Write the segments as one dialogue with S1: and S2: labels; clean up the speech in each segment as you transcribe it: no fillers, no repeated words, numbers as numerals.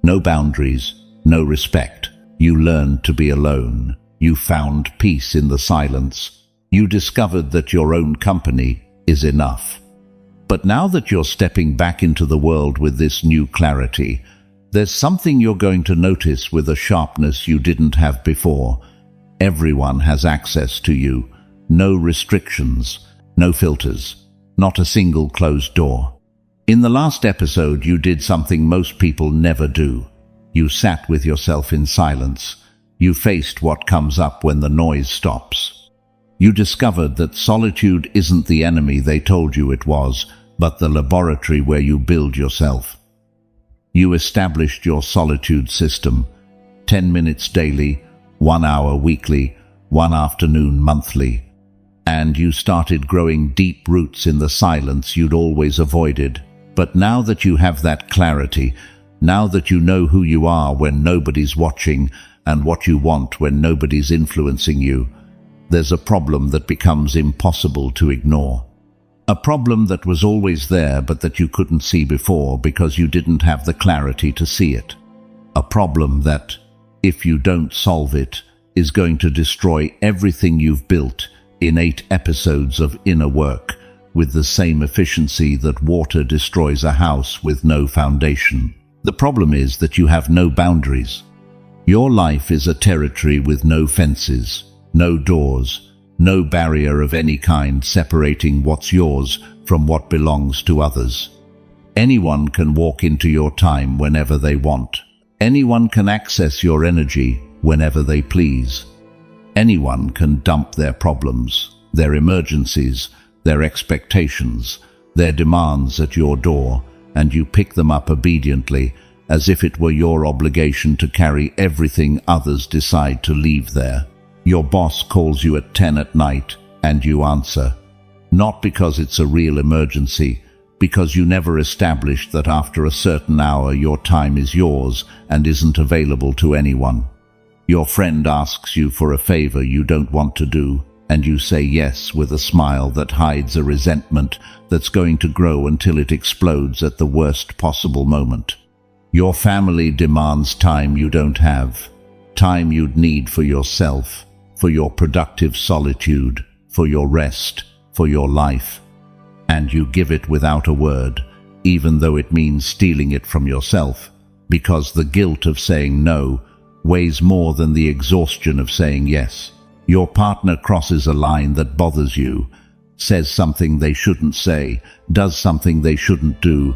S1: No boundaries, no respect. You learned to be alone. You found peace in the silence. You discovered that your own company is enough. But now that you're stepping back into the world with this new clarity, there's something you're going to notice with a sharpness you didn't have before. Everyone has access to you. No restrictions, no filters, not a single closed door. In the last episode, you did something most people never do. You sat with yourself in silence. You faced what comes up when the noise stops. You discovered that solitude isn't the enemy they told you it was, but the laboratory where you build yourself. You established your solitude system. 10 minutes daily, 1 hour weekly, 1 afternoon monthly. And you started growing deep roots in the silence you'd always avoided. But now that you have that clarity, now that you know who you are when nobody's watching and what you want when nobody's influencing you, there's a problem that becomes impossible to ignore. A problem that was always there but that you couldn't see before because you didn't have the clarity to see it. A problem that, if you don't solve it, is going to destroy everything you've built in 8 episodes of inner work with the same efficiency that water destroys a house with no foundation. The problem is that you have no boundaries. Your life is a territory with no fences, no doors, no barrier of any kind separating what's yours from what belongs to others. Anyone can walk into your time whenever they want. Anyone can access your energy whenever they please. Anyone can dump their problems, their emergencies, their expectations, their demands at your door, and you pick them up obediently as if it were your obligation to carry everything others decide to leave there. Your boss calls you at 10 at night and you answer. Not because it's a real emergency, because you never established that after a certain hour your time is yours and isn't available to anyone. Your friend asks you for a favor you don't want to do, and you say yes with a smile that hides a resentment that's going to grow until it explodes at the worst possible moment. Your family demands time you don't have, time you'd need for yourself, for your productive solitude, for your rest, for your life. And you give it without a word, even though it means stealing it from yourself, because the guilt of saying no weighs more than the exhaustion of saying yes. Your partner crosses a line that bothers you, says something they shouldn't say, does something they shouldn't do,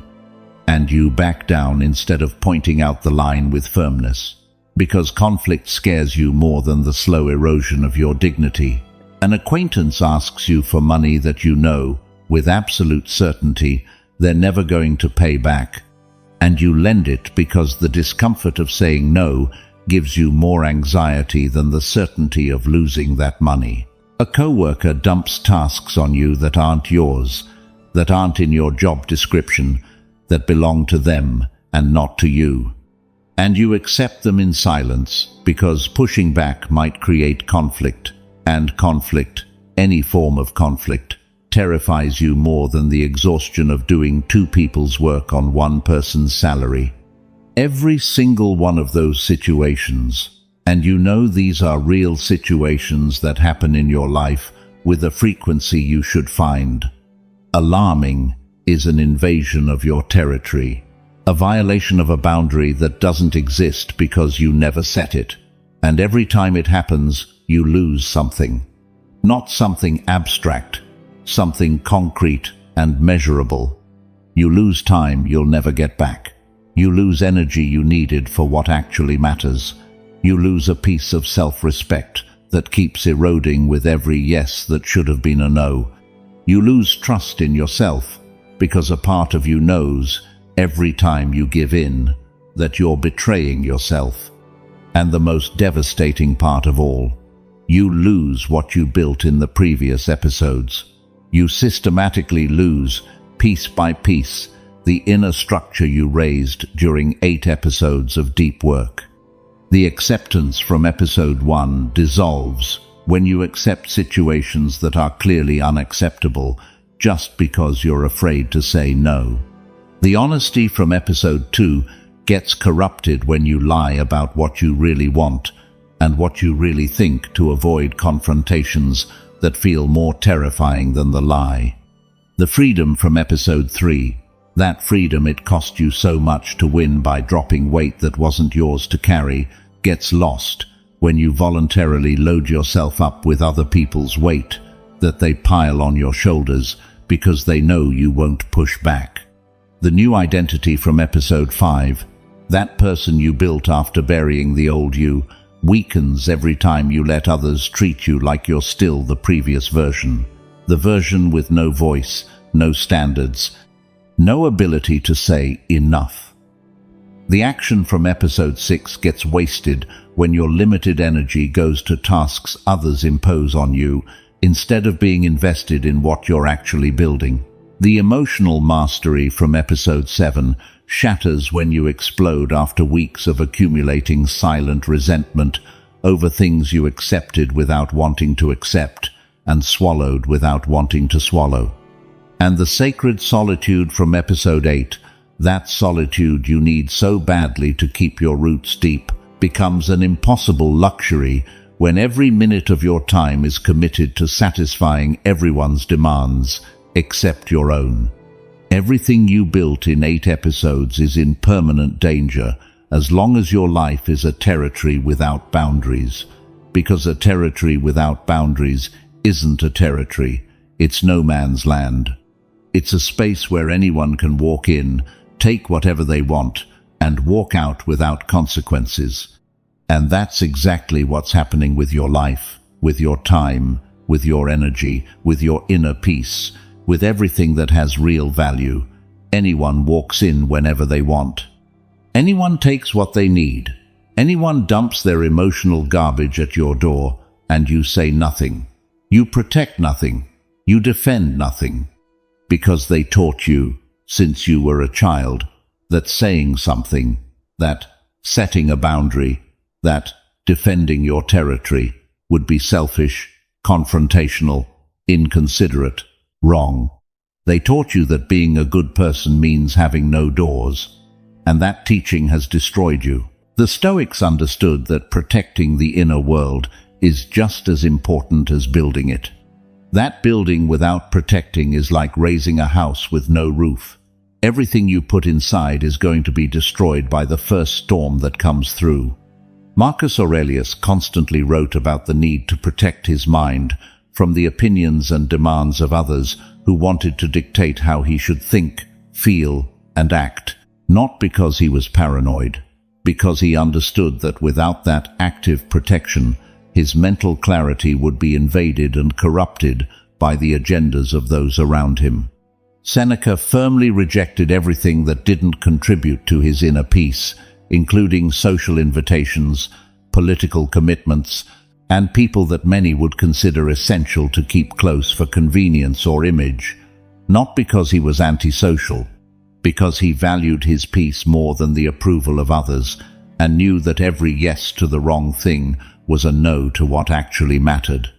S1: and you back down instead of pointing out the line with firmness. Because conflict scares you more than the slow erosion of your dignity. An acquaintance asks you for money that you know, with absolute certainty, they're never going to pay back. And you lend it because the discomfort of saying no gives you more anxiety than the certainty of losing that money. A coworker dumps tasks on you that aren't yours, that aren't in your job description, that belong to them and not to you. And you accept them in silence because pushing back might create conflict, and conflict, any form of conflict, terrifies you more than the exhaustion of doing 2 people's work on 1 person's salary. Every single one of those situations, and you know these are real situations that happen in your life with a frequency you should find. Alarming is an invasion of your territory. A violation of a boundary that doesn't exist because you never set it. And every time it happens, you lose something. Not something abstract, something concrete and measurable. You lose time you'll never get back. You lose energy you needed for what actually matters. You lose a piece of self-respect that keeps eroding with every yes that should have been a no. You lose trust in yourself because a part of you knows every time you give in that you're betraying yourself. And the most devastating part of all, you lose what you built in the previous episodes. You systematically lose, piece by piece, the inner structure you raised during 8 episodes of deep work. The acceptance from episode 1 dissolves when you accept situations that are clearly unacceptable just because you're afraid to say no. The honesty from episode 2 gets corrupted when you lie about what you really want and what you really think to avoid confrontations that feel more terrifying than the lie. The freedom from episode 3, that freedom it cost you so much to win by dropping weight that wasn't yours to carry, gets lost when you voluntarily load yourself up with other people's weight that they pile on your shoulders because they know you won't push back. The new identity from episode 5, that person you built after burying the old you, weakens every time you let others treat you like you're still the previous version. The version with no voice, no standards, no ability to say enough. The action from episode 6 gets wasted when your limited energy goes to tasks others impose on you instead of being invested in what you're actually building. The emotional mastery from episode 7 shatters when you explode after weeks of accumulating silent resentment over things you accepted without wanting to accept and swallowed without wanting to swallow. And the sacred solitude from episode 8, that solitude you need so badly to keep your roots deep, becomes an impossible luxury when every minute of your time is committed to satisfying everyone's demands except your own. Everything you built in 8 episodes is in permanent danger as long as your life is a territory without boundaries. Because a territory without boundaries isn't a territory, it's no man's land. It's a space where anyone can walk in, take whatever they want, and walk out without consequences. And that's exactly what's happening with your life, with your time, with your energy, with your inner peace, with everything that has real value. Anyone walks in whenever they want. Anyone takes what they need. Anyone dumps their emotional garbage at your door, and you say nothing. You protect nothing. You defend nothing. Because they taught you, since you were a child, that saying something, that setting a boundary, that defending your territory would be selfish, confrontational, inconsiderate, wrong. They taught you that being a good person means having no doors, and that teaching has destroyed you. The Stoics understood that protecting the inner world is just as important as building it. That building without protecting is like raising a house with no roof. Everything you put inside is going to be destroyed by the first storm that comes through. Marcus Aurelius constantly wrote about the need to protect his mind from the opinions and demands of others who wanted to dictate how he should think, feel, and act, not because he was paranoid, because he understood that without that active protection, his mental clarity would be invaded and corrupted by the agendas of those around him. Seneca firmly rejected everything that didn't contribute to his inner peace, including social invitations, political commitments, and people that many would consider essential to keep close for convenience or image, not because he was antisocial, because he valued his peace more than the approval of others and knew that every yes to the wrong thing was a no to what actually mattered.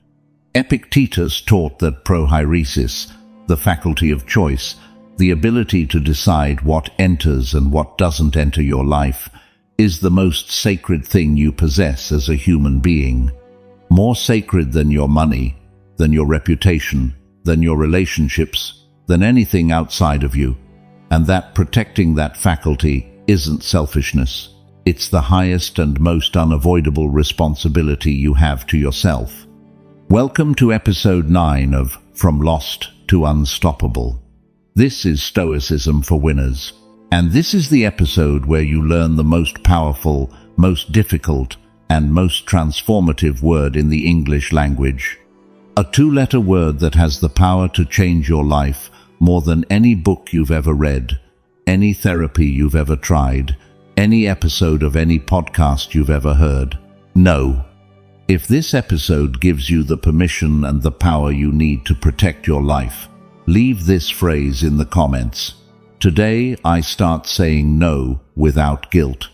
S1: Epictetus taught that prohairesis, the faculty of choice, the ability to decide what enters and what doesn't enter your life, is the most sacred thing you possess as a human being. More sacred than your money, than your reputation, than your relationships, than anything outside of you. And that protecting that faculty isn't selfishness. It's the highest and most unavoidable responsibility you have to yourself. Welcome to episode 9 of From Lost to Unstoppable. This is Stoicism for Winners. And this is the episode where you learn the most powerful, most difficult, and most transformative word in the English language. A 2-letter word that has the power to change your life more than any book you've ever read, any therapy you've ever tried, any episode of any podcast you've ever heard. No. If this episode gives you the permission and the power you need to protect your life, leave this phrase in the comments. Today I start saying no without guilt.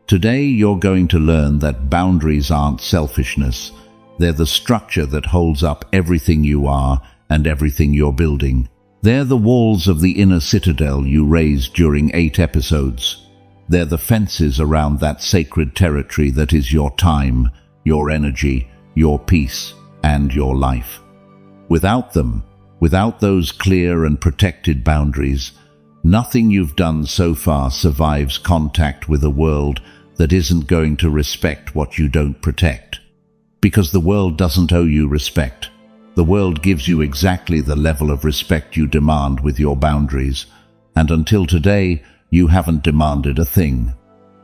S1: Today you're going to learn that boundaries aren't selfishness. They're the structure that holds up everything you are and everything you're building. They're the walls of the inner citadel you raised during 8 episodes. They're the fences around that sacred territory that is your time, your energy, your peace, and your life. Without them, without those clear and protected boundaries, nothing you've done so far survives contact with a world that isn't going to respect what you don't protect. Because the world doesn't owe you respect. The world gives you exactly the level of respect you demand with your boundaries, and until today, you haven't demanded a thing.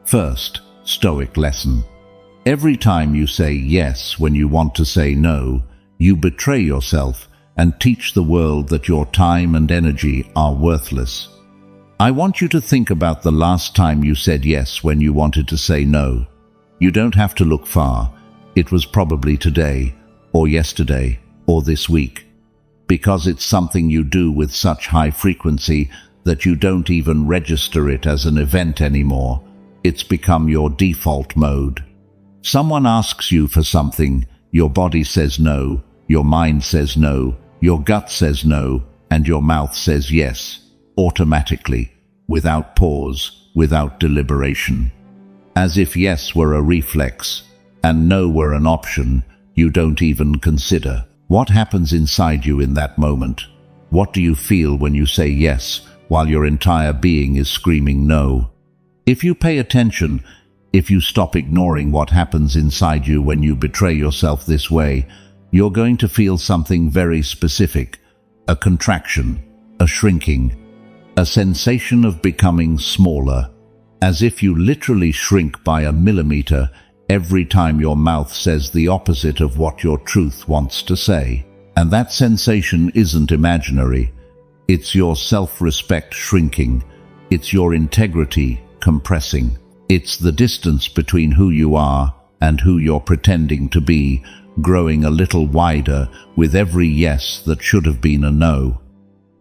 S1: First, Stoic lesson. Every time you say yes when you want to say no, you betray yourself and teach the world that your time and energy are worthless. I want you to think about the last time you said yes when you wanted to say no. You don't have to look far. It was probably today, or yesterday, or this week. Because it's something you do with such high frequency that you don't even register it as an event anymore. It's become your default mode. Someone asks you for something, your body says no, your mind says no, your gut says no, and your mouth says yes, automatically, without pause, without deliberation. As if yes were a reflex, and no were an option you don't even consider. What happens inside you in that moment? What do you feel when you say yes, while your entire being is screaming no? If you pay attention, if you stop ignoring what happens inside you when you betray yourself this way, you're going to feel something very specific, a contraction, a shrinking, a sensation of becoming smaller, as if you literally shrink by a millimeter every time your mouth says the opposite of what your truth wants to say. And that sensation isn't imaginary. It's your self-respect shrinking. It's your integrity compressing. It's the distance between who you are and who you're pretending to be, growing a little wider with every yes that should have been a no.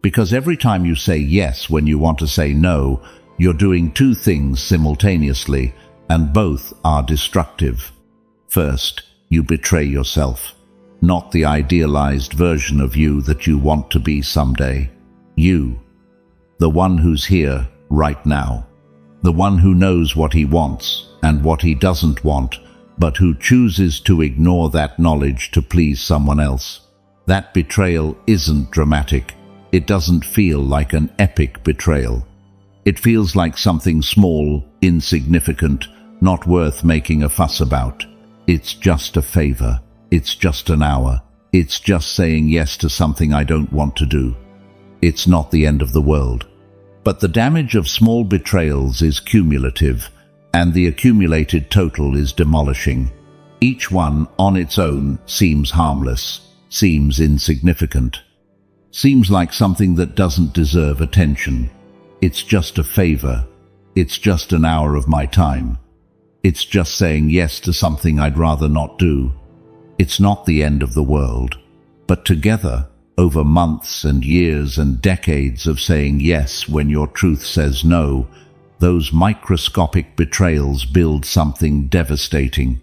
S1: Because every time you say yes when you want to say no, you're doing two things simultaneously, and both are destructive. First, you betray yourself, not the idealized version of you that you want to be someday. You, the one who's here right now, the one who knows what he wants and what he doesn't want, but who chooses to ignore that knowledge to please someone else. That betrayal isn't dramatic. It doesn't feel like an epic betrayal. It feels like something small, insignificant, not worth making a fuss about. It's just a favor. It's just an hour. It's just saying yes to something I don't want to do. It's not the end of the world. But the damage of small betrayals is cumulative, and the accumulated total is demolishing. Each one on its own seems harmless, seems insignificant, seems like something that doesn't deserve attention. It's just a favor. It's just an hour of my time. It's just saying yes to something I'd rather not do. It's not the end of the world. But together, over months and years and decades of saying yes when your truth says no, those microscopic betrayals build something devastating.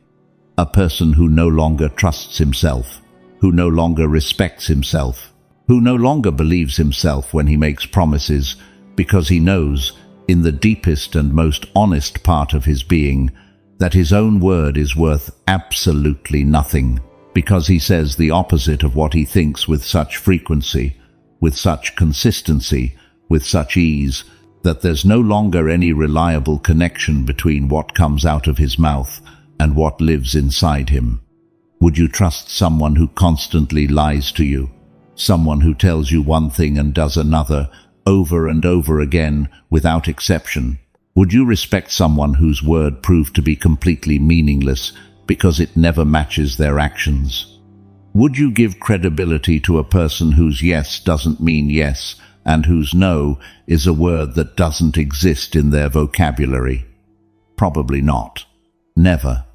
S1: A person who no longer trusts himself, who no longer respects himself, who no longer believes himself when he makes promises, because he knows, in the deepest and most honest part of his being, that his own word is worth absolutely nothing, because he says the opposite of what he thinks with such frequency, with such consistency, with such ease, that there's no longer any reliable connection between what comes out of his mouth and what lives inside him. Would you trust someone who constantly lies to you? Someone who tells you one thing and does another, over and over again, without exception? Would you respect someone whose word proved to be completely meaningless because it never matches their actions? Would you give credibility to a person whose yes doesn't mean yes, and whose no is a word that doesn't exist in their vocabulary? Probably not. Never.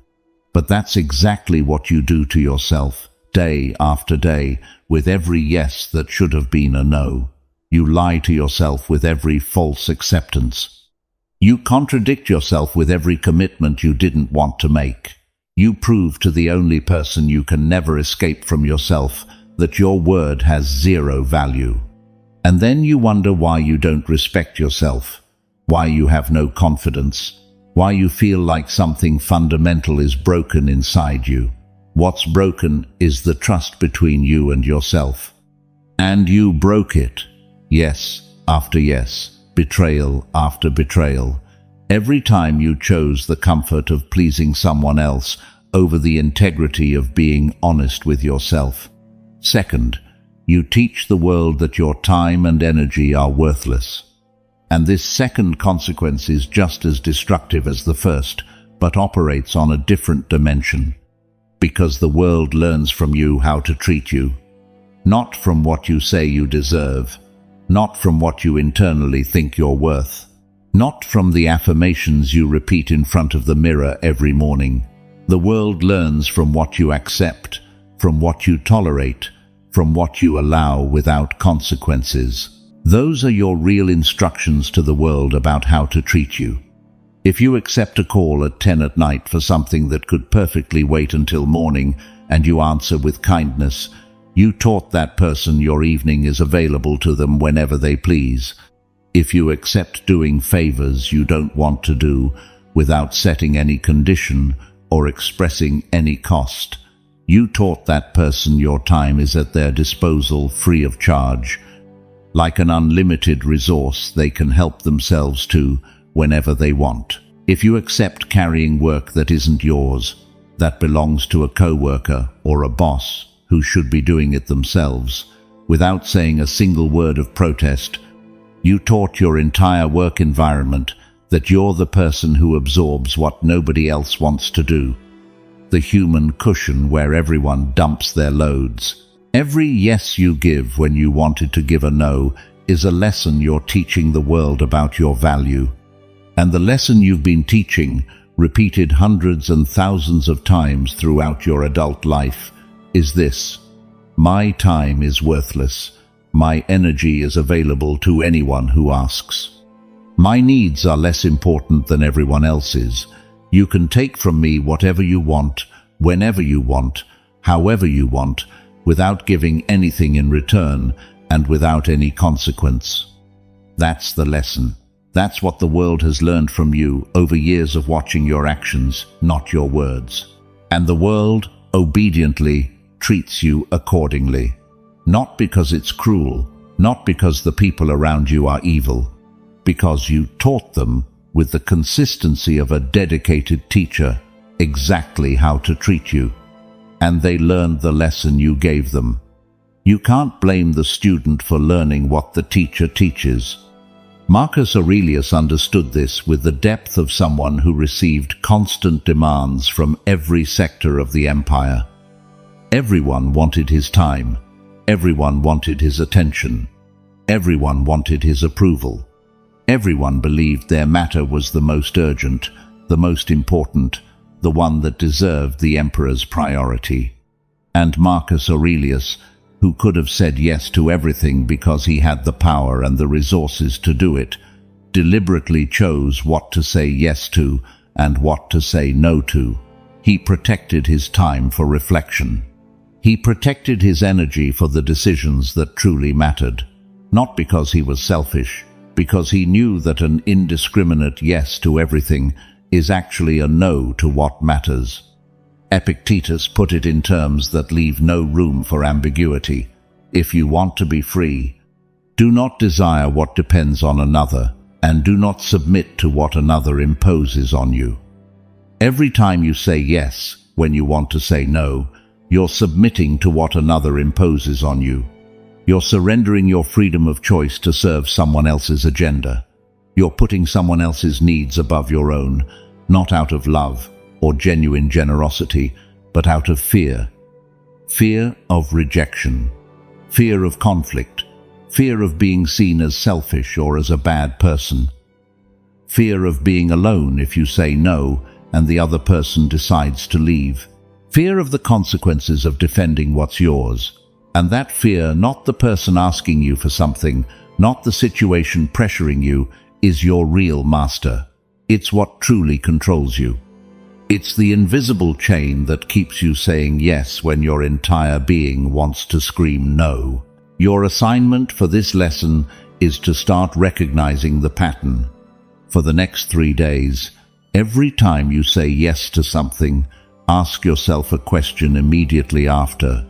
S1: But that's exactly what you do to yourself, day after day, with every yes that should have been a no. You lie to yourself with every false acceptance. You contradict yourself with every commitment you didn't want to make. You prove to the only person you can never escape from yourself that your word has zero value. And then you wonder why you don't respect yourself. why you have no confidence, why you feel like something fundamental is broken inside you. What's broken is the trust between you and yourself. And you broke it. Yes after yes, betrayal after betrayal. Every time you chose the comfort of pleasing someone else over the integrity of being honest with yourself. Second, you teach the world that your time and energy are worthless. And this second consequence is just as destructive as the first, but operates on a different dimension. Because the world learns from you how to treat you, not from what you say you deserve, not from what you internally think you're worth, not from the affirmations you repeat in front of the mirror every morning. The world learns from what you accept, from what you tolerate, from what you allow without consequences. Those are your real instructions to the world about how to treat you. If you accept a call at 10 at night for something that could perfectly wait until morning and you answer with kindness, you taught that person your evening is available to them whenever they please. If you accept doing favors you don't want to do without setting any condition or expressing any cost, you taught that person your time is at their disposal free of charge. Like an unlimited resource they can help themselves to whenever they want. If you accept carrying work that isn't yours, that belongs to a co-worker or a boss who should be doing it themselves, without saying a single word of protest, you taught your entire work environment that you're the person who absorbs what nobody else wants to do. The human cushion where everyone dumps their loads. Every yes you give when you wanted to give a no is a lesson you're teaching the world about your value. And the lesson you've been teaching, repeated hundreds and thousands of times throughout your adult life, is this: my time is worthless. My energy is available to anyone who asks. My needs are less important than everyone else's. You can take from me whatever you want, whenever you want, however you want, without giving anything in return and without any consequence. That's the lesson. That's what the world has learned from you over years of watching your actions, not your words. And the world, obediently, treats you accordingly. Not because it's cruel, not because the people around you are evil, because you taught them, with the consistency of a dedicated teacher, exactly how to treat you. And they learned the lesson you gave them. You can't blame the student for learning what the teacher teaches. Marcus Aurelius understood this with the depth of someone who received constant demands from every sector of the empire. Everyone wanted his time. Everyone wanted his attention. Everyone wanted his approval. Everyone believed their matter was the most urgent, the most important, the one that deserved the emperor's priority. And Marcus Aurelius, who could have said yes to everything because he had the power and the resources to do it, deliberately chose what to say yes to and what to say no to. He protected his time for reflection. He protected his energy for the decisions that truly mattered, not because he was selfish, because he knew that an indiscriminate yes to everything is actually a no to what matters. Epictetus put it in terms that leave no room for ambiguity. If you want to be free, do not desire what depends on another, and do not submit to what another imposes on you. Every time you say yes when you want to say no, you're submitting to what another imposes on you. You're surrendering your freedom of choice to serve someone else's agenda. You're putting someone else's needs above your own, not out of love or genuine generosity, but out of fear. Fear of rejection, fear of conflict, fear of being seen as selfish or as a bad person, fear of being alone if you say no and the other person decides to leave, fear of the consequences of defending what's yours. And that fear, not the person asking you for something, not the situation pressuring you, is your real master. It's what truly controls you. It's the invisible chain that keeps you saying yes when your entire being wants to scream no. Your assignment for this lesson is to start recognizing the pattern. For the next 3 days, every time you say yes to something, ask yourself a question immediately after.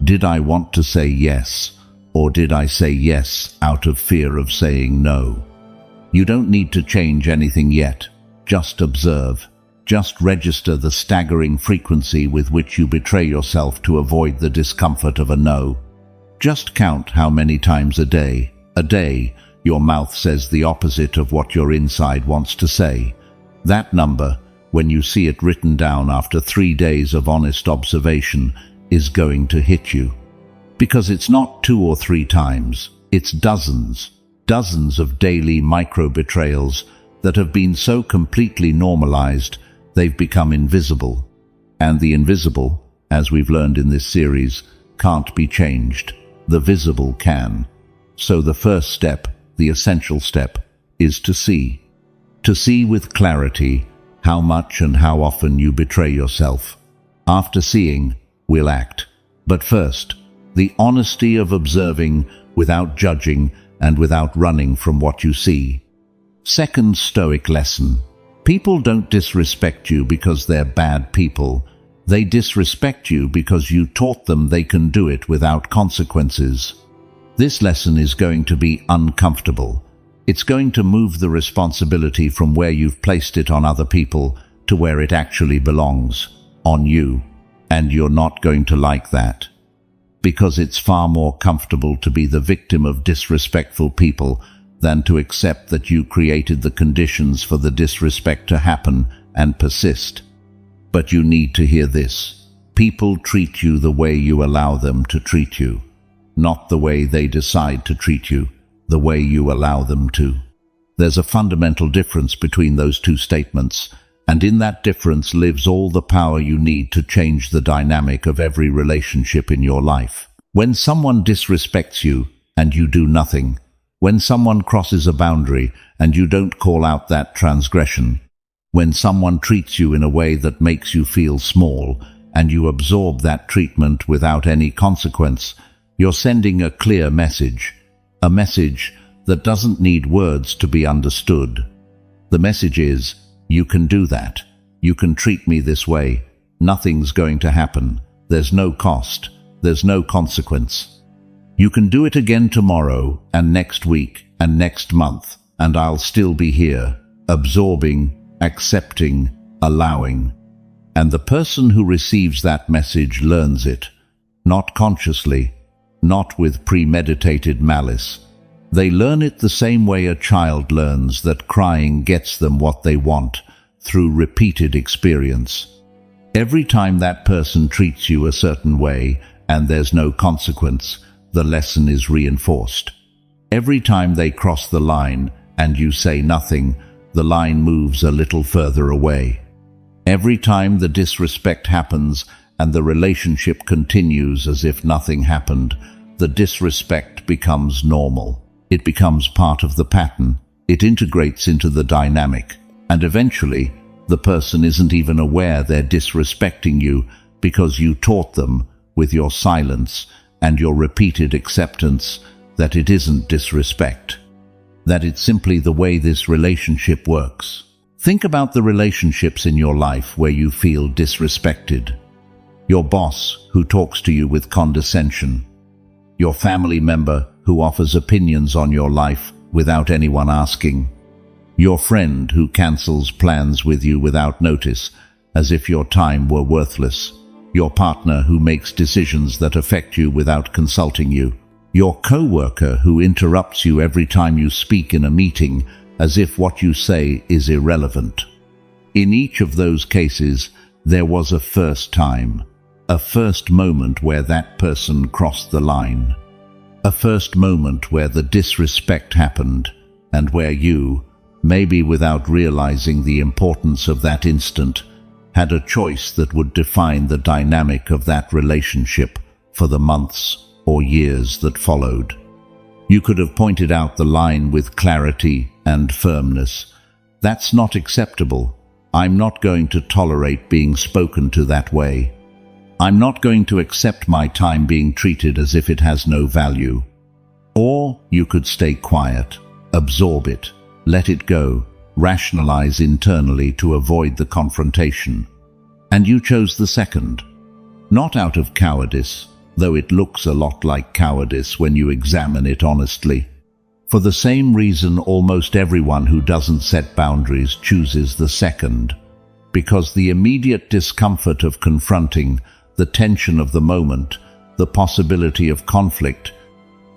S1: Did I want to say yes, or did I say yes out of fear of saying no? You don't need to change anything yet. Just observe. Just register the staggering frequency with which you betray yourself to avoid the discomfort of a no. Just count how many times a day, your mouth says the opposite of what your inside wants to say. That number, when you see it written down after 3 days of honest observation, is going to hit you. Because it's not 2 or 3 times, it's dozens of daily micro-betrayals that have been so completely normalized they've become invisible. And the invisible, as we've learned in this series, can't be changed. The visible can. So the first step, the essential step, is to see. To see with clarity how much and how often you betray yourself. After seeing, we'll act. But first, the honesty of observing without judging and without running from what you see. Second Stoic lesson. People don't disrespect you because they're bad people. They disrespect you because you taught them they can do it without consequences. This lesson is going to be uncomfortable. It's going to move the responsibility from where you've placed it on other people to where it actually belongs, on you. And you're not going to like that. Because it's far more comfortable to be the victim of disrespectful people than to accept that you created the conditions for the disrespect to happen and persist. But you need to hear this. People treat you the way you allow them to treat you, not the way they decide to treat you, the way you allow them to. There's a fundamental difference between those two statements, and in that difference lives all the power you need to change the dynamic of every relationship in your life. When someone disrespects you and you do nothing, when someone crosses a boundary and you don't call out that transgression, when someone treats you in a way that makes you feel small and you absorb that treatment without any consequence, you're sending a clear message, a message that doesn't need words to be understood. The message is, you can do that. You can treat me this way. Nothing's going to happen. There's no cost. There's no consequence. You can do it again tomorrow and next week and next month, and I'll still be here, absorbing, accepting, allowing. And the person who receives that message learns it, not consciously, not with premeditated malice. They learn it the same way a child learns that crying gets them what they want, through repeated experience. Every time that person treats you a certain way and there's no consequence, the lesson is reinforced. Every time they cross the line and you say nothing, the line moves a little further away. Every time the disrespect happens and the relationship continues as if nothing happened, the disrespect becomes normal. It becomes part of the pattern. It integrates into the dynamic. And eventually, the person isn't even aware they're disrespecting you because you taught them, with your silence and your repeated acceptance, that it isn't disrespect. That it's simply the way this relationship works. Think about the relationships in your life where you feel disrespected. Your boss who talks to you with condescension. Your family member who offers opinions on your life without anyone asking. Your friend who cancels plans with you without notice, as if your time were worthless. Your partner who makes decisions that affect you without consulting you. Your co-worker who interrupts you every time you speak in a meeting, as if what you say is irrelevant. In each of those cases, there was a first time, a first moment where that person crossed the line. A first moment where the disrespect happened, and where you, maybe without realizing the importance of that instant, had a choice that would define the dynamic of that relationship for the months or years that followed. You could have pointed out the line with clarity and firmness. That's not acceptable. I'm not going to tolerate being spoken to that way. I'm not going to accept my time being treated as if it has no value. Or you could stay quiet, absorb it, let it go, rationalize internally to avoid the confrontation. And you chose the second, not out of cowardice, though it looks a lot like cowardice when you examine it honestly. For the same reason almost everyone who doesn't set boundaries chooses the second, because the immediate discomfort of confronting, the tension of the moment, the possibility of conflict,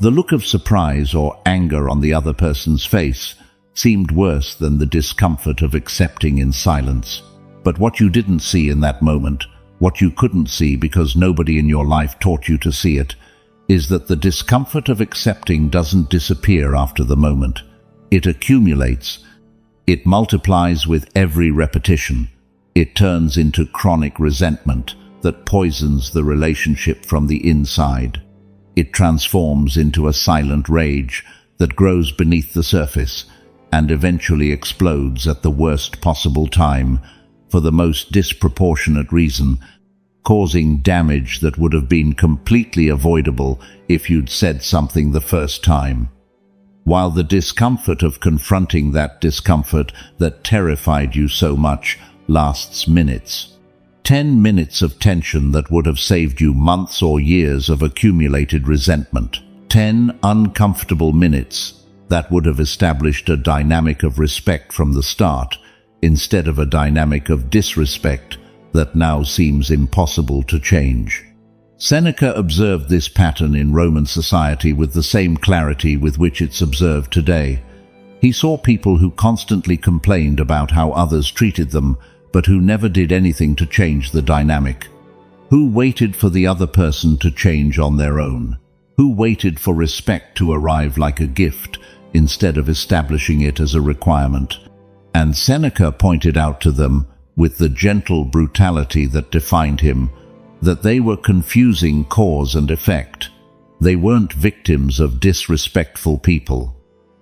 S1: the look of surprise or anger on the other person's face seemed worse than the discomfort of accepting in silence. But what you didn't see in that moment, what you couldn't see because nobody in your life taught you to see it, is that the discomfort of accepting doesn't disappear after the moment. It accumulates. It multiplies with every repetition. It turns into chronic resentment that poisons the relationship from the inside. It transforms into a silent rage that grows beneath the surface and eventually explodes at the worst possible time for the most disproportionate reason, causing damage that would have been completely avoidable if you'd said something the first time. While the discomfort of confronting that discomfort that terrified you so much lasts minutes. 10 minutes of tension that would have saved you months or years of accumulated resentment. 10 uncomfortable minutes that would have established a dynamic of respect from the start, instead of a dynamic of disrespect that now seems impossible to change. Seneca observed this pattern in Roman society with the same clarity with which it's observed today. He saw people who constantly complained about how others treated them, but who never did anything to change the dynamic. Who waited for the other person to change on their own? Who waited for respect to arrive like a gift instead of establishing it as a requirement? And Seneca pointed out to them, with the gentle brutality that defined him, that they were confusing cause and effect. They weren't victims of disrespectful people.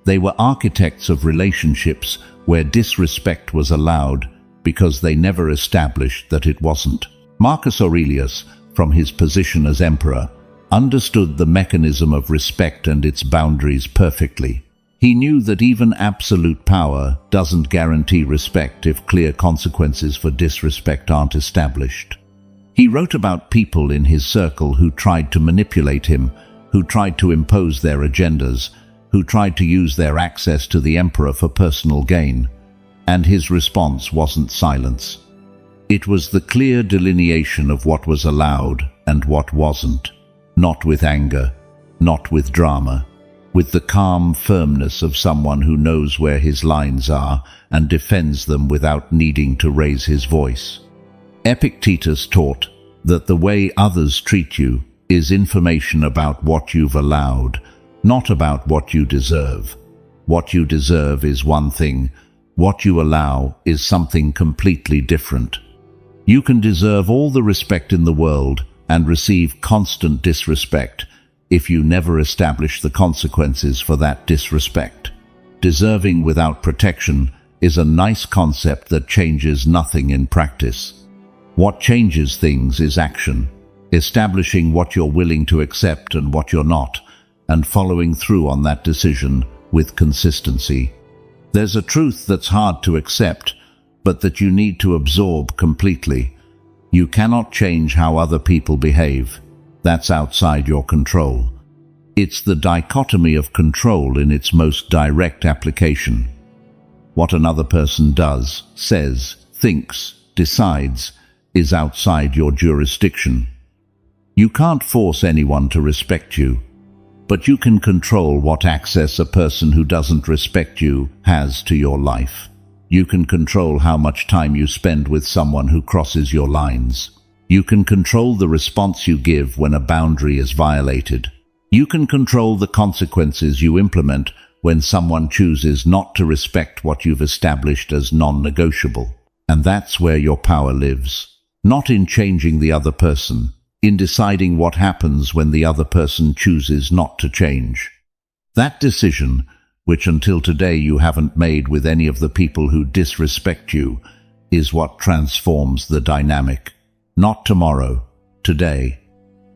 S1: They were architects of relationships where disrespect was allowed because they never established that it wasn't. Marcus Aurelius, from his position as emperor, understood the mechanism of respect and its boundaries perfectly. He knew that even absolute power doesn't guarantee respect if clear consequences for disrespect aren't established. He wrote about people in his circle who tried to manipulate him, who tried to impose their agendas, who tried to use their access to the emperor for personal gain. And his response wasn't silence. It was the clear delineation of what was allowed and what wasn't, not with anger, not with drama, with the calm firmness of someone who knows where his lines are and defends them without needing to raise his voice. Epictetus taught that the way others treat you is information about what you've allowed, not about what you deserve. What you deserve is one thing. What you allow is something completely different. You can deserve all the respect in the world and receive constant disrespect if you never establish the consequences for that disrespect. Deserving without protection is a nice concept that changes nothing in practice. What changes things is action, establishing what you're willing to accept and what you're not, and following through on that decision with consistency. There's a truth that's hard to accept, but that you need to absorb completely. You cannot change how other people behave. That's outside your control. It's the dichotomy of control in its most direct application. What another person does, says, thinks, decides, is outside your jurisdiction. You can't force anyone to respect you, but you can control what access a person who doesn't respect you has to your life. You can control how much time you spend with someone who crosses your lines. You can control the response you give when a boundary is violated. You can control the consequences you implement when someone chooses not to respect what you've established as non-negotiable. And that's where your power lives. Not in changing the other person, in deciding what happens when the other person chooses not to change. That decision, which until today you haven't made with any of the people who disrespect you, is what transforms the dynamic. Not tomorrow, today.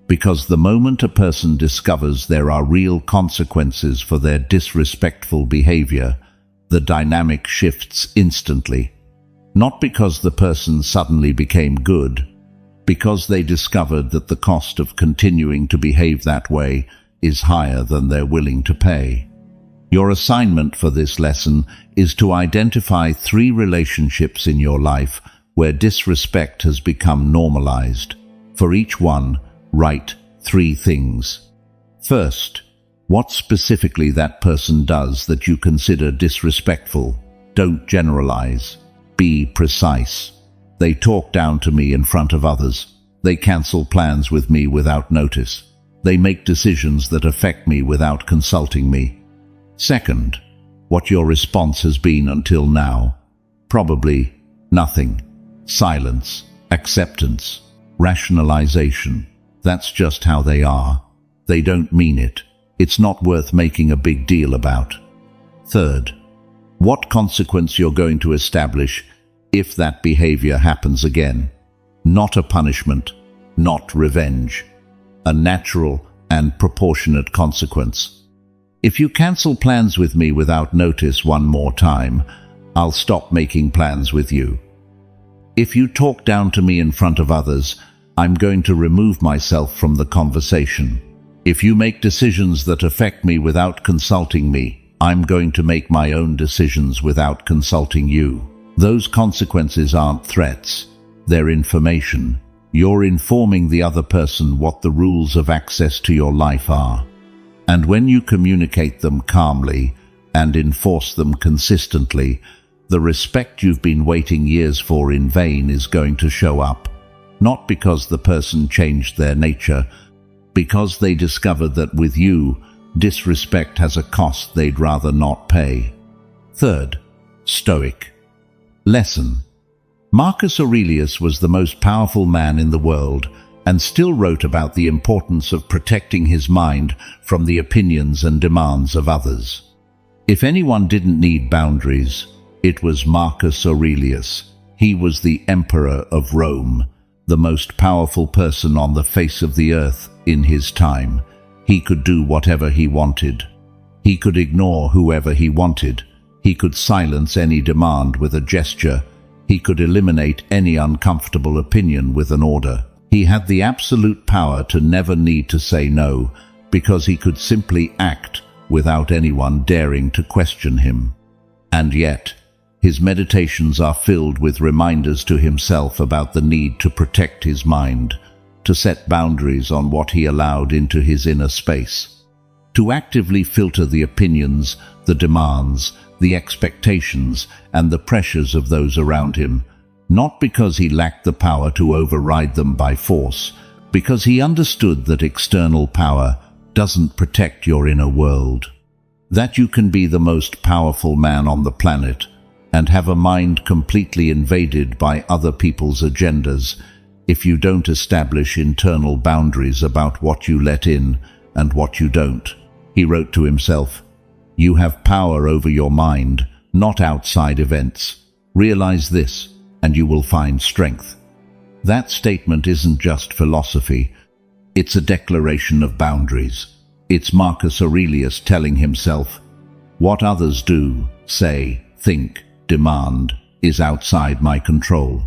S1: Because the moment a person discovers there are real consequences for their disrespectful behavior, the dynamic shifts instantly. Not because the person suddenly became good, because they discovered that the cost of continuing to behave that way is higher than they're willing to pay. Your assignment for this lesson is to identify 3 relationships in your life where disrespect has become normalized. For each one, write 3 things. First, what specifically that person does that you consider disrespectful. Don't generalize. Be precise. They talk down to me in front of others. They cancel plans with me without notice. They make decisions that affect me without consulting me. Second, what your response has been until now. Probably nothing. Silence, acceptance, rationalization. That's just how they are. They don't mean it. It's not worth making a big deal about. Third, what consequence you're going to establish if that behavior happens again. Not a punishment, not revenge. A natural and proportionate consequence. If you cancel plans with me without notice one more time, I'll stop making plans with you. If you talk down to me in front of others, I'm going to remove myself from the conversation. If you make decisions that affect me without consulting me, I'm going to make my own decisions without consulting you. Those consequences aren't threats. They're information. You're informing the other person what the rules of access to your life are. And when you communicate them calmly and enforce them consistently, the respect you've been waiting years for in vain is going to show up. Not because the person changed their nature, because they discovered that with you, disrespect has a cost they'd rather not pay. Third, Stoic. Lesson. Marcus Aurelius was the most powerful man in the world and still wrote about the importance of protecting his mind from the opinions and demands of others. If anyone didn't need boundaries, it was Marcus Aurelius. He was the emperor of Rome, the most powerful person on the face of the earth in his time. He could do whatever he wanted. He could ignore whoever he wanted. He could silence any demand with a gesture. He could eliminate any uncomfortable opinion with an order. He had the absolute power to never need to say no, because he could simply act without anyone daring to question him. And yet, his meditations are filled with reminders to himself about the need to protect his mind, to set boundaries on what he allowed into his inner space, to actively filter the opinions, the demands, the expectations, and the pressures of those around him, not because he lacked the power to override them by force, because he understood that external power doesn't protect your inner world, that you can be the most powerful man on the planet and have a mind completely invaded by other people's agendas if you don't establish internal boundaries about what you let in and what you don't. He wrote to himself, "You have power over your mind, not outside events. Realize this, and you will find strength." That statement isn't just philosophy. It's a declaration of boundaries. It's Marcus Aurelius telling himself, "What others do, say, think, demand is outside my control.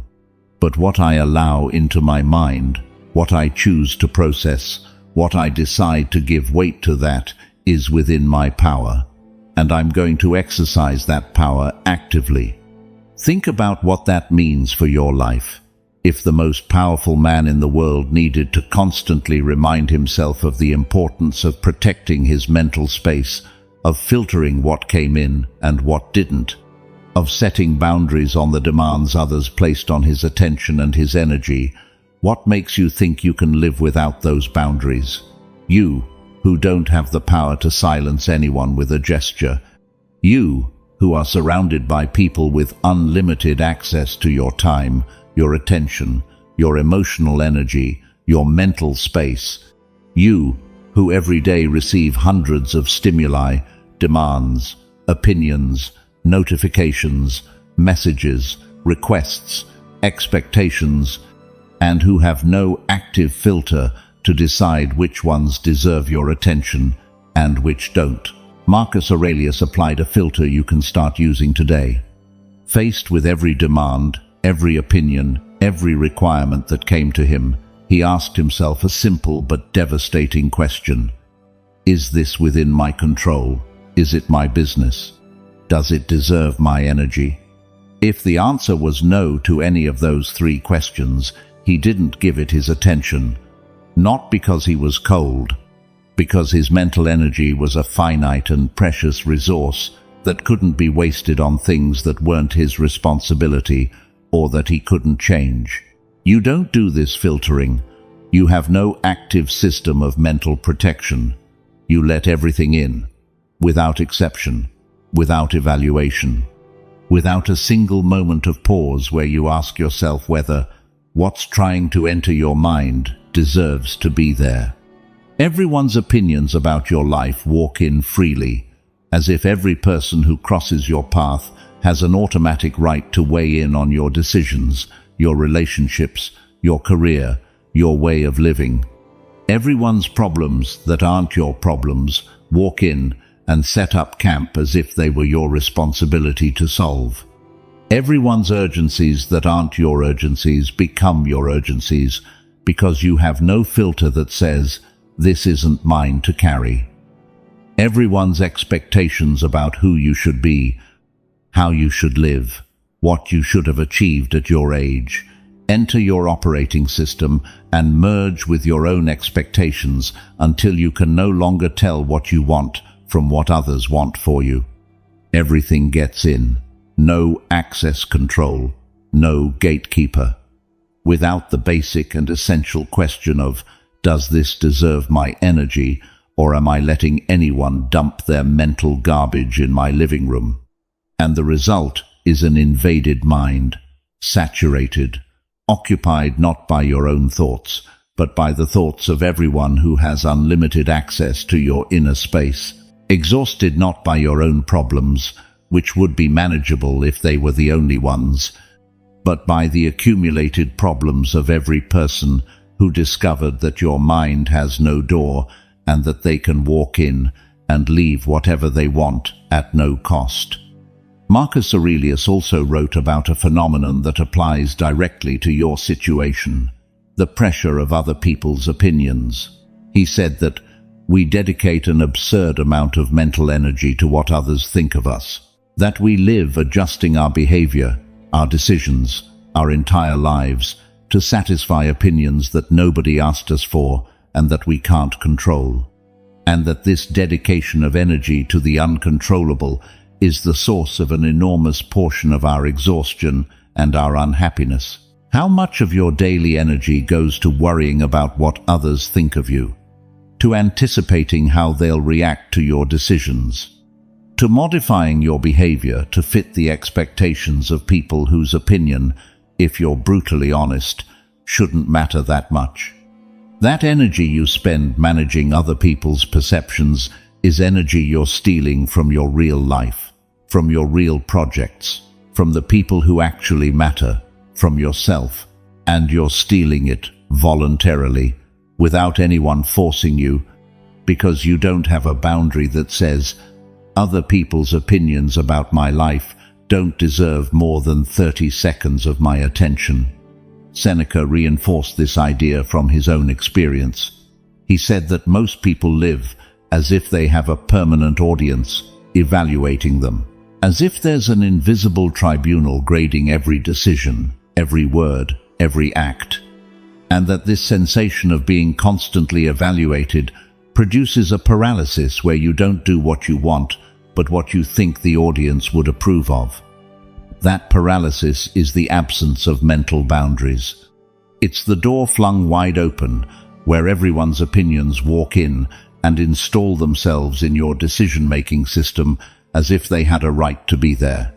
S1: But what I allow into my mind, what I choose to process, what I decide to give weight to, that is within my power. And I'm going to exercise that power actively." Think about what that means for your life. If the most powerful man in the world needed to constantly remind himself of the importance of protecting his mental space, of filtering what came in and what didn't, of setting boundaries on the demands others placed on his attention and his energy, what makes you think you can live without those boundaries? You, who don't have the power to silence anyone with a gesture. You, who are surrounded by people with unlimited access to your time, your attention, your emotional energy, your mental space. You, who every day receive hundreds of stimuli, demands, opinions, notifications, messages, requests, expectations, and who have no active filter to decide which ones deserve your attention and which don't. Marcus Aurelius applied a filter you can start using today. Faced with every demand, every opinion, every requirement that came to him, he asked himself a simple but devastating question. Is this within my control? Is it my business? Does it deserve my energy? If the answer was no to any of those three questions, he didn't give it his attention. Not because he was cold, because his mental energy was a finite and precious resource that couldn't be wasted on things that weren't his responsibility or that he couldn't change. You don't do this filtering. You have no active system of mental protection. You let everything in, without exception, without evaluation, without a single moment of pause where you ask yourself whether what's trying to enter your mind deserves to be there. Everyone's opinions about your life walk in freely, as if every person who crosses your path has an automatic right to weigh in on your decisions, your relationships, your career, your way of living. Everyone's problems that aren't your problems walk in and set up camp as if they were your responsibility to solve. Everyone's urgencies that aren't your urgencies become your urgencies because you have no filter that says, "This isn't mine to carry." Everyone's expectations about who you should be, how you should live, what you should have achieved at your age, enter your operating system and merge with your own expectations until you can no longer tell what you want from what others want for you. Everything gets in. No access control, no gatekeeper. Without the basic and essential question of, does this deserve my energy, or am I letting anyone dump their mental garbage in my living room? And the result is an invaded mind, saturated, occupied not by your own thoughts, but by the thoughts of everyone who has unlimited access to your inner space, exhausted not by your own problems, which would be manageable if they were the only ones, but by the accumulated problems of every person who discovered that your mind has no door and that they can walk in and leave whatever they want at no cost. Marcus Aurelius also wrote about a phenomenon that applies directly to your situation, the pressure of other people's opinions. He said that we dedicate an absurd amount of mental energy to what others think of us, that we live adjusting our behavior, our decisions, our entire lives to satisfy opinions that nobody asked us for and that we can't control, and that this dedication of energy to the uncontrollable is the source of an enormous portion of our exhaustion and our unhappiness. How much of your daily energy goes to worrying about what others think of you, to anticipating how they'll react to your decisions, to modifying your behavior to fit the expectations of people whose opinion, if you're brutally honest, shouldn't matter that much? That energy you spend managing other people's perceptions is energy you're stealing from your real life, from your real projects, from the people who actually matter, from yourself, and you're stealing it voluntarily, without anyone forcing you, because you don't have a boundary that says, other people's opinions about my life don't deserve more than 30 seconds of my attention. Seneca reinforced this idea from his own experience. He said that most people live as if they have a permanent audience evaluating them, as if there's an invisible tribunal grading every decision, every word, every act, and that this sensation of being constantly evaluated produces a paralysis where you don't do what you want, but what you think the audience would approve of. That paralysis is the absence of mental boundaries. It's the door flung wide open, where everyone's opinions walk in and install themselves in your decision-making system as if they had a right to be there.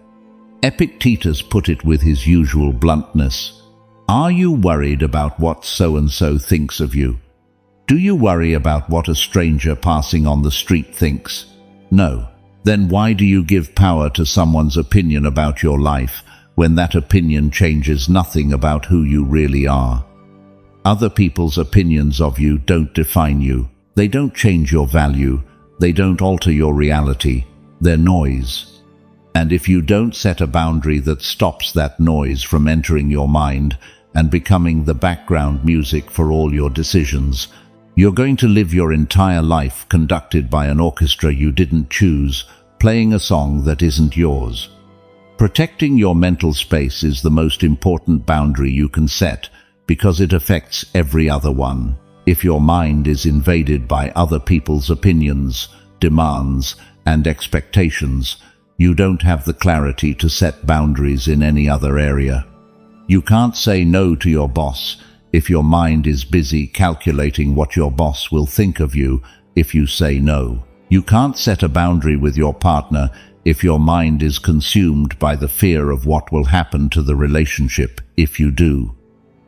S1: Epictetus put it with his usual bluntness. Are you worried about what so-and-so thinks of you? Do you worry about what a stranger passing on the street thinks? No. Then why do you give power to someone's opinion about your life when that opinion changes nothing about who you really are? Other people's opinions of you don't define you. They don't change your value, They don't alter your reality, they're noise. And if you don't set a boundary that stops that noise from entering your mind and becoming the background music for all your decisions, you're going to live your entire life conducted by an orchestra you didn't choose, playing a song that isn't yours. Protecting your mental space is the most important boundary you can set because it affects every other one. If your mind is invaded by other people's opinions, demands, and expectations, you don't have the clarity to set boundaries in any other area. You can't say no to your boss if your mind is busy calculating what your boss will think of you if you say no. You can't set a boundary with your partner if your mind is consumed by the fear of what will happen to the relationship if you do.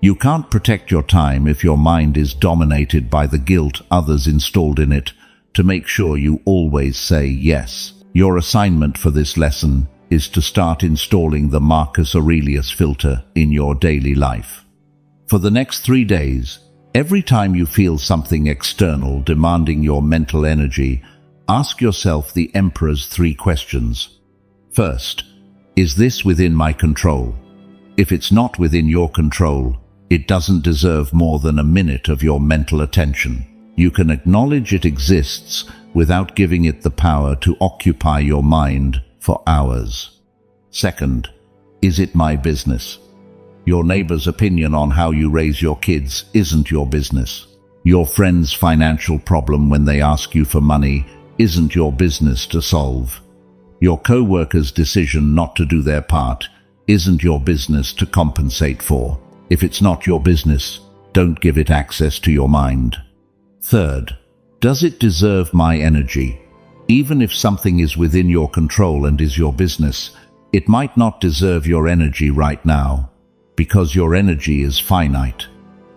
S1: You can't protect your time if your mind is dominated by the guilt others installed in it to make sure you always say yes. Your assignment for this lesson is to start installing the Marcus Aurelius filter in your daily life. For the next 3 days, every time you feel something external demanding your mental energy, ask yourself the Emperor's 3 questions. First, is this within my control? If it's not within your control, it doesn't deserve more than a minute of your mental attention. You can acknowledge it exists without giving it the power to occupy your mind for hours. Second, is it my business? Your neighbor's opinion on how you raise your kids isn't your business. Your friend's financial problem when they ask you for money isn't your business to solve. Your co-worker's decision not to do their part isn't your business to compensate for. If it's not your business, don't give it access to your mind. Third, does it deserve my energy? Even if something is within your control and is your business, it might not deserve your energy right now, because your energy is finite.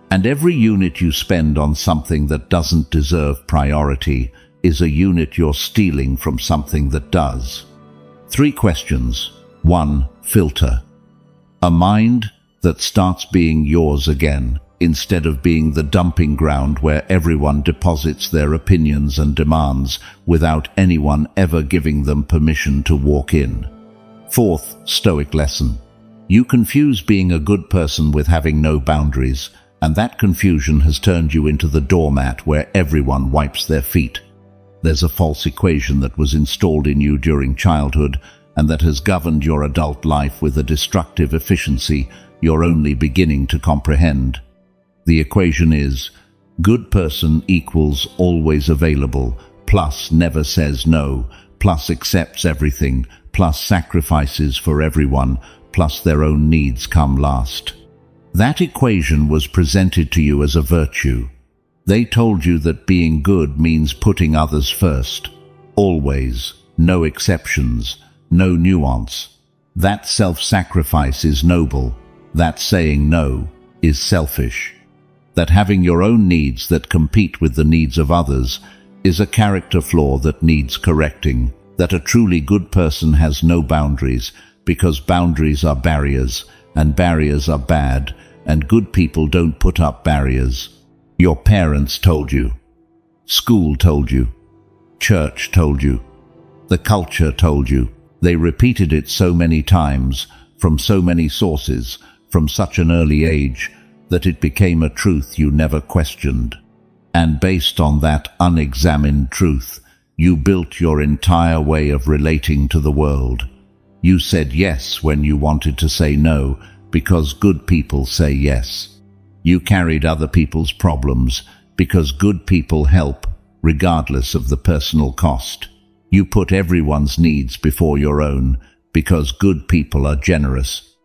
S1: And every unit you spend on something that doesn't deserve priority is a unit you're stealing from something that does. 3 questions. 1. Filter. A mind that starts being yours again, instead of being the dumping ground where everyone deposits their opinions and demands without anyone ever giving them permission to walk in. 4th Stoic lesson. You confuse being a good person with having no boundaries, and that confusion has turned you into the doormat where everyone wipes their feet. There's a false equation that was installed in you during childhood and that has governed your adult life with a destructive efficiency you're only beginning to comprehend. The equation is good person equals always available, plus never says no, plus accepts everything, plus sacrifices for everyone, plus their own needs come last. That equation was presented to you as a virtue. They told you that being good means putting others first. Always, no exceptions, no nuance. That self-sacrifice is noble. That saying no is selfish. That having your own needs that compete with the needs of others is a character flaw that needs correcting. That a truly good person has no boundaries, because boundaries are barriers, and barriers are bad, and good people don't put up barriers. Your parents told you. School told you. Church told you. The culture told you. They repeated it so many times, from so many sources, from such an early age, that it became a truth you never questioned. And based on that unexamined truth, you built your entire way of relating to the world. You said yes when you wanted to say no, because good people say yes. You carried other people's problems because good people help, regardless of the personal cost. You put everyone's needs before your own because good people are generous.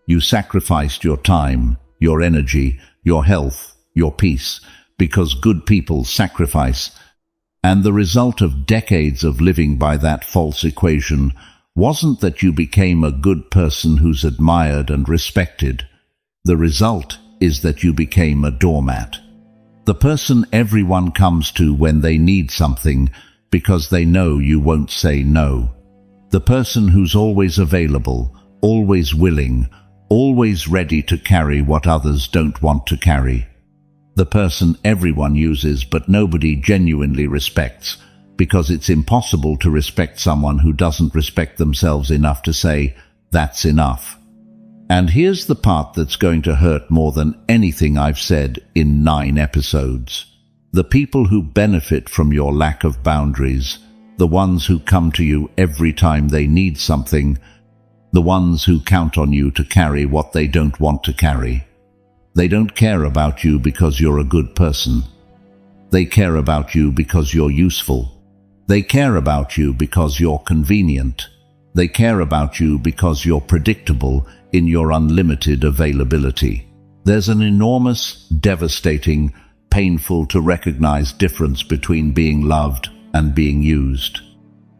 S1: You sacrificed your time, your energy, your health, your peace, because good people sacrifice. And the result of decades of living by that false equation wasn't that you became a good person who's admired and respected. The result is that you became a doormat. The person everyone comes to when they need something because they know you won't say no. The person who's always available, always willing, always ready to carry what others don't want to carry. The person everyone uses but nobody genuinely respects because it's impossible to respect someone who doesn't respect themselves enough to say, "That's enough." And here's the part that's going to hurt more than anything I've said in 9 episodes. The people who benefit from your lack of boundaries, the ones who come to you every time they need something, the ones who count on you to carry what they don't want to carry. They don't care about you because you're a good person. They care about you because you're useful. They care about you because you're convenient. They care about you because you're predictable in your unlimited availability. There's an enormous, devastating, painful to recognize difference between being loved and being used.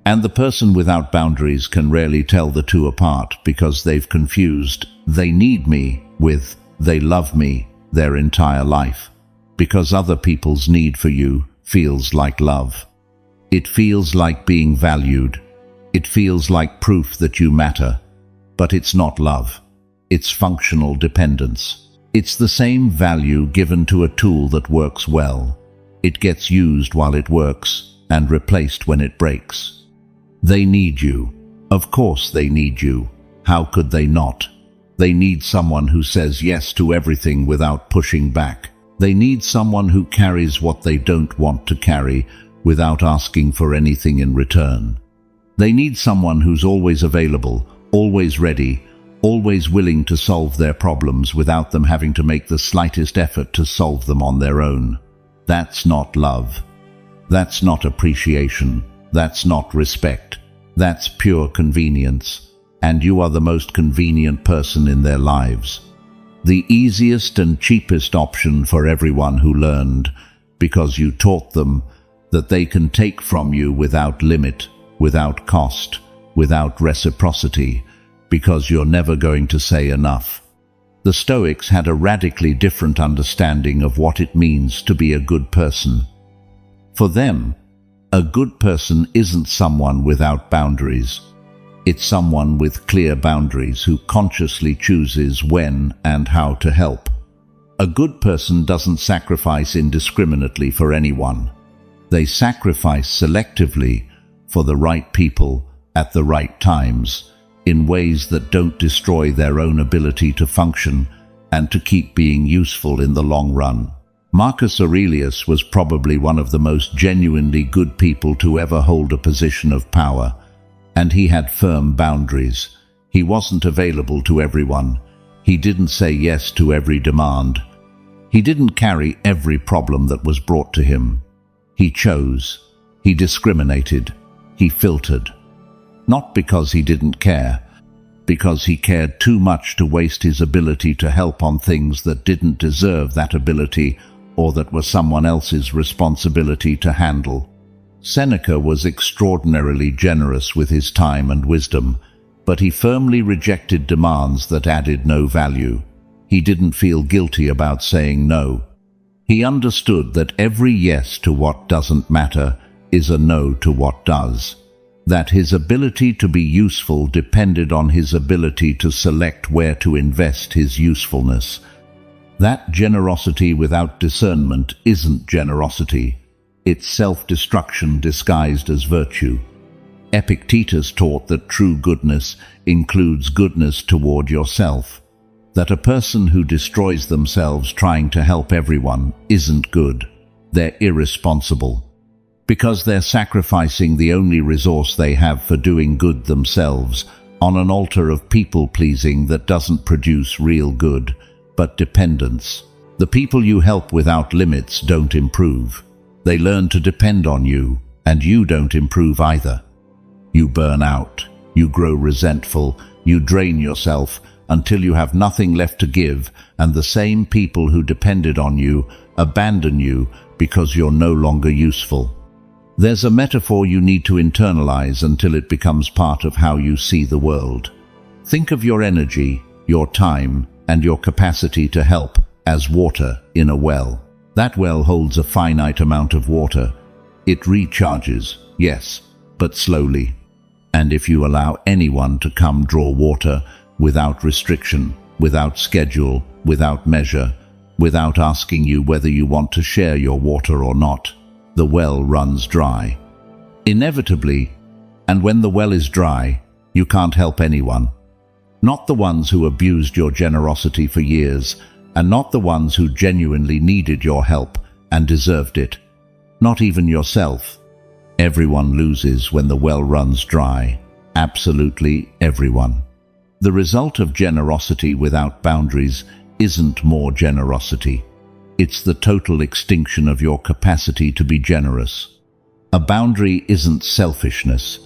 S1: And the person without boundaries can rarely tell the two apart because they've confused "they need me" with "they love me" their entire life. Because other people's need for you feels like love. It feels like being valued. It feels like proof that you matter. But it's not love. It's functional dependence. It's the same value given to a tool that works well. It gets used while it works and replaced when it breaks. They need you. Of course they need you. How could they not? They need someone who says yes to everything without pushing back. They need someone who carries what they don't want to carry without asking for anything in return. They need someone who's always available, always ready, always willing to solve their problems without them having to make the slightest effort to solve them on their own. That's not love. That's not appreciation. That's not respect. That's pure convenience. And you are the most convenient person in their lives. The easiest and cheapest option for everyone who learned, because you taught them that they can take from you without limit, without cost, without reciprocity, because you're never going to say enough. The Stoics had a radically different understanding of what it means to be a good person. For them, a good person isn't someone without boundaries. It's someone with clear boundaries who consciously chooses when and how to help. A good person doesn't sacrifice indiscriminately for anyone. They sacrifice selectively for the right people at the right times, in ways that don't destroy their own ability to function and to keep being useful in the long run. Marcus Aurelius was probably one of the most genuinely good people to ever hold a position of power, and he had firm boundaries. He wasn't available to everyone. He didn't say yes to every demand. He didn't carry every problem that was brought to him. He chose. He discriminated. He filtered. Not because he didn't care, because he cared too much to waste his ability to help on things that didn't deserve that ability or that were someone else's responsibility to handle. Seneca was extraordinarily generous with his time and wisdom, but he firmly rejected demands that added no value. He didn't feel guilty about saying no. He understood that every yes to what doesn't matter is a no to what does. That his ability to be useful depended on his ability to select where to invest his usefulness. That generosity without discernment isn't generosity. It's self-destruction disguised as virtue. Epictetus taught that true goodness includes goodness toward yourself. That a person who destroys themselves trying to help everyone isn't good. They're irresponsible. Because they're sacrificing the only resource they have for doing good themselves on an altar of people-pleasing that doesn't produce real good, but dependence. The people you help without limits don't improve. They learn to depend on you, and you don't improve either. You burn out, you grow resentful, you drain yourself until you have nothing left to give, and the same people who depended on you abandon you because you're no longer useful. There's a metaphor you need to internalize until it becomes part of how you see the world. Think of your energy, your time, and your capacity to help as water in a well. That well holds a finite amount of water. It recharges, yes, but slowly. And if you allow anyone to come draw water without restriction, without schedule, without measure, without asking you whether you want to share your water or not, the well runs dry. Inevitably, and when the well is dry, you can't help anyone. Not the ones who abused your generosity for years, and not the ones who genuinely needed your help and deserved it. Not even yourself. Everyone loses when the well runs dry. Absolutely everyone. The result of generosity without boundaries isn't more generosity. It's the total extinction of your capacity to be generous. A boundary isn't selfishness.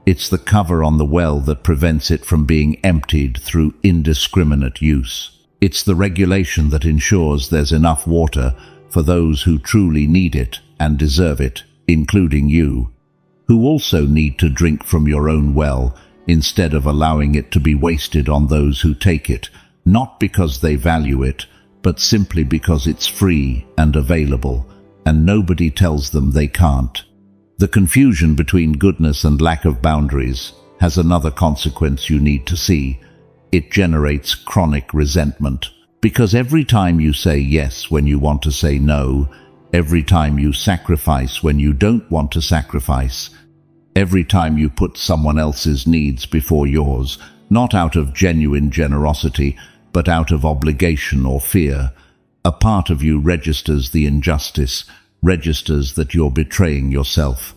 S1: It's the cover on the well that prevents it from being emptied through indiscriminate use. It's the regulation that ensures there's enough water for those who truly need it and deserve it, including you, who also need to drink from your own well instead of allowing it to be wasted on those who take it, not because they value it, but simply because it's free and available, and nobody tells them they can't. The confusion between goodness and lack of boundaries has another consequence you need to see. It generates chronic resentment, because every time you say yes when you want to say no, every time you sacrifice when you don't want to sacrifice, every time you put someone else's needs before yours, not out of genuine generosity, but out of obligation or fear, a part of you registers the injustice, registers that you're betraying yourself,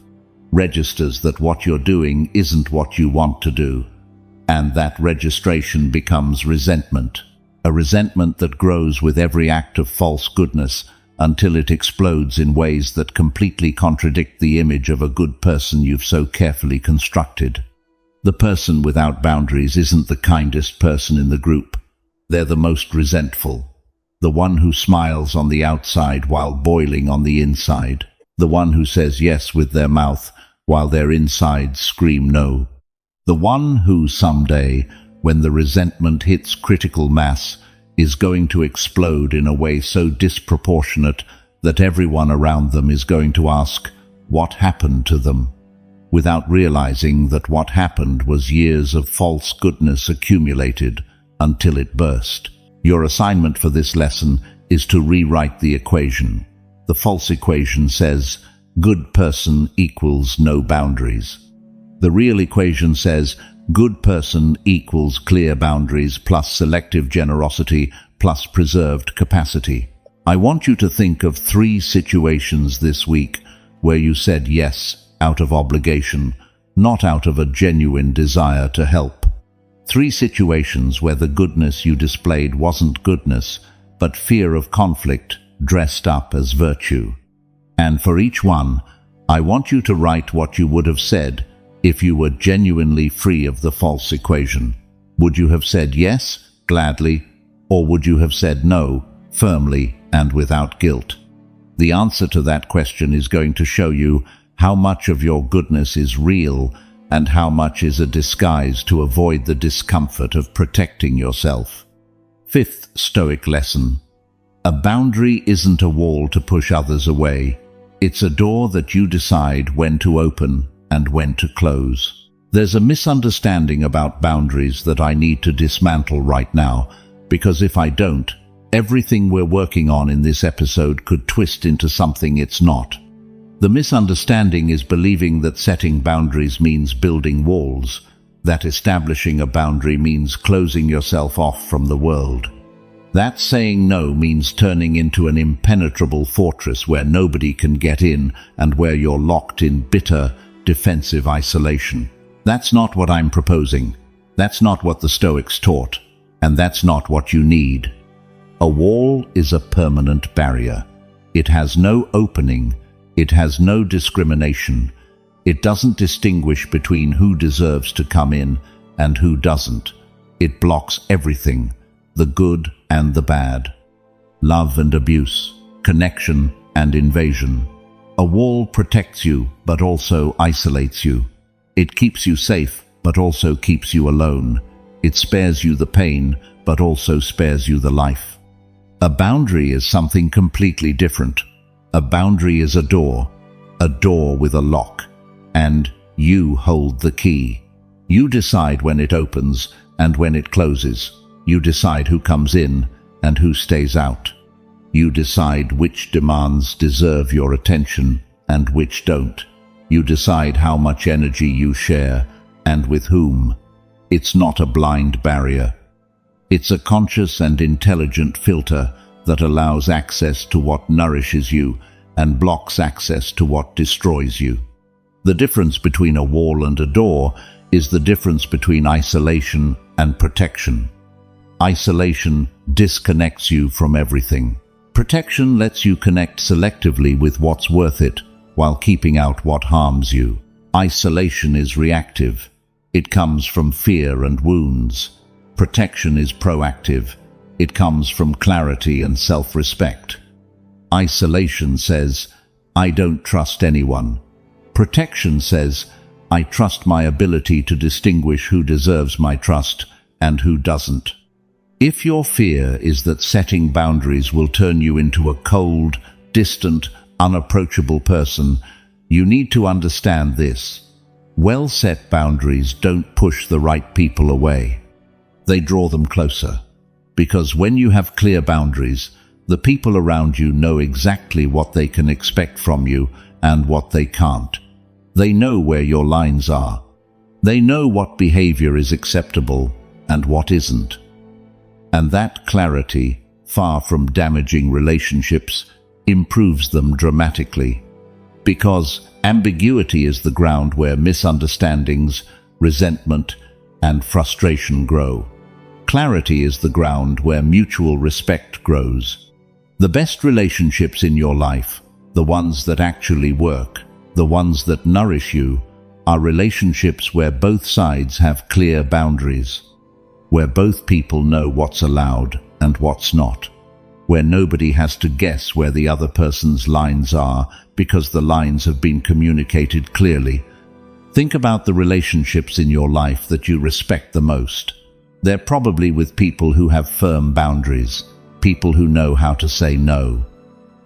S1: registers that what you're doing isn't what you want to do. And that registration becomes resentment, a resentment that grows with every act of false goodness until it explodes in ways that completely contradict the image of a good person you've so carefully constructed. The person without boundaries isn't the kindest person in the group. They're the most resentful. The one who smiles on the outside while boiling on the inside. The one who says yes with their mouth while their insides scream no. The one who someday, when the resentment hits critical mass, is going to explode in a way so disproportionate that everyone around them is going to ask, what happened to them? Without realizing that what happened was years of false goodness accumulated until it burst. Your assignment for this lesson is to rewrite the equation. The false equation says, good person equals no boundaries. The real equation says, good person equals clear boundaries plus selective generosity plus preserved capacity. I want you to think of 3 situations this week where you said yes out of obligation, not out of a genuine desire to help. 3 situations where the goodness you displayed wasn't goodness, but fear of conflict dressed up as virtue. And for each one, I want you to write what you would have said if you were genuinely free of the false equation. Would you have said yes, gladly, or would you have said no, firmly and without guilt? The answer to that question is going to show you how much of your goodness is real and how much is a disguise to avoid the discomfort of protecting yourself. 5th Stoic lesson. A boundary isn't a wall to push others away. It's a door that you decide when to open and when to close. There's a misunderstanding about boundaries that I need to dismantle right now, because if I don't, everything we're working on in this episode could twist into something it's not. The misunderstanding is believing that setting boundaries means building walls, that establishing a boundary means closing yourself off from the world. That saying no means turning into an impenetrable fortress where nobody can get in and where you're locked in bitter, defensive isolation. That's not what I'm proposing. That's not what the Stoics taught. And that's not what you need. A wall is a permanent barrier. It has no opening. It has no discrimination. It doesn't distinguish between who deserves to come in and who doesn't. It blocks everything, the good and the bad, love and abuse, connection and invasion. A wall protects you, but also isolates you. It keeps you safe, but also keeps you alone. It spares you the pain, but also spares you the life. A boundary is something completely different. A boundary is a door with a lock, and you hold the key. You decide when it opens and when it closes. You decide who comes in and who stays out. You decide which demands deserve your attention and which don't. You decide how much energy you share and with whom. It's not a blind barrier. It's a conscious and intelligent filter that allows access to what nourishes you and blocks access to what destroys you. The difference between a wall and a door is the difference between isolation and protection. Isolation disconnects you from everything. Protection lets you connect selectively with what's worth it, while keeping out what harms you. Isolation is reactive. It comes from fear and wounds. Protection is proactive. It comes from clarity and self-respect. Isolation says, I don't trust anyone. Protection says, I trust my ability to distinguish who deserves my trust and who doesn't. If your fear is that setting boundaries will turn you into a cold, distant, unapproachable person, you need to understand this. Well-set boundaries don't push the right people away. They draw them closer. Because when you have clear boundaries, the people around you know exactly what they can expect from you and what they can't. They know where your lines are. They know what behavior is acceptable and what isn't. And that clarity, far from damaging relationships, improves them dramatically. Because ambiguity is the ground where misunderstandings, resentment, and frustration grow. Clarity is the ground where mutual respect grows. The best relationships in your life, the ones that actually work, the ones that nourish you, are relationships where both sides have clear boundaries, where both people know what's allowed and what's not, where nobody has to guess where the other person's lines are because the lines have been communicated clearly. Think about the relationships in your life that you respect the most. They're probably with people who have firm boundaries, people who know how to say no,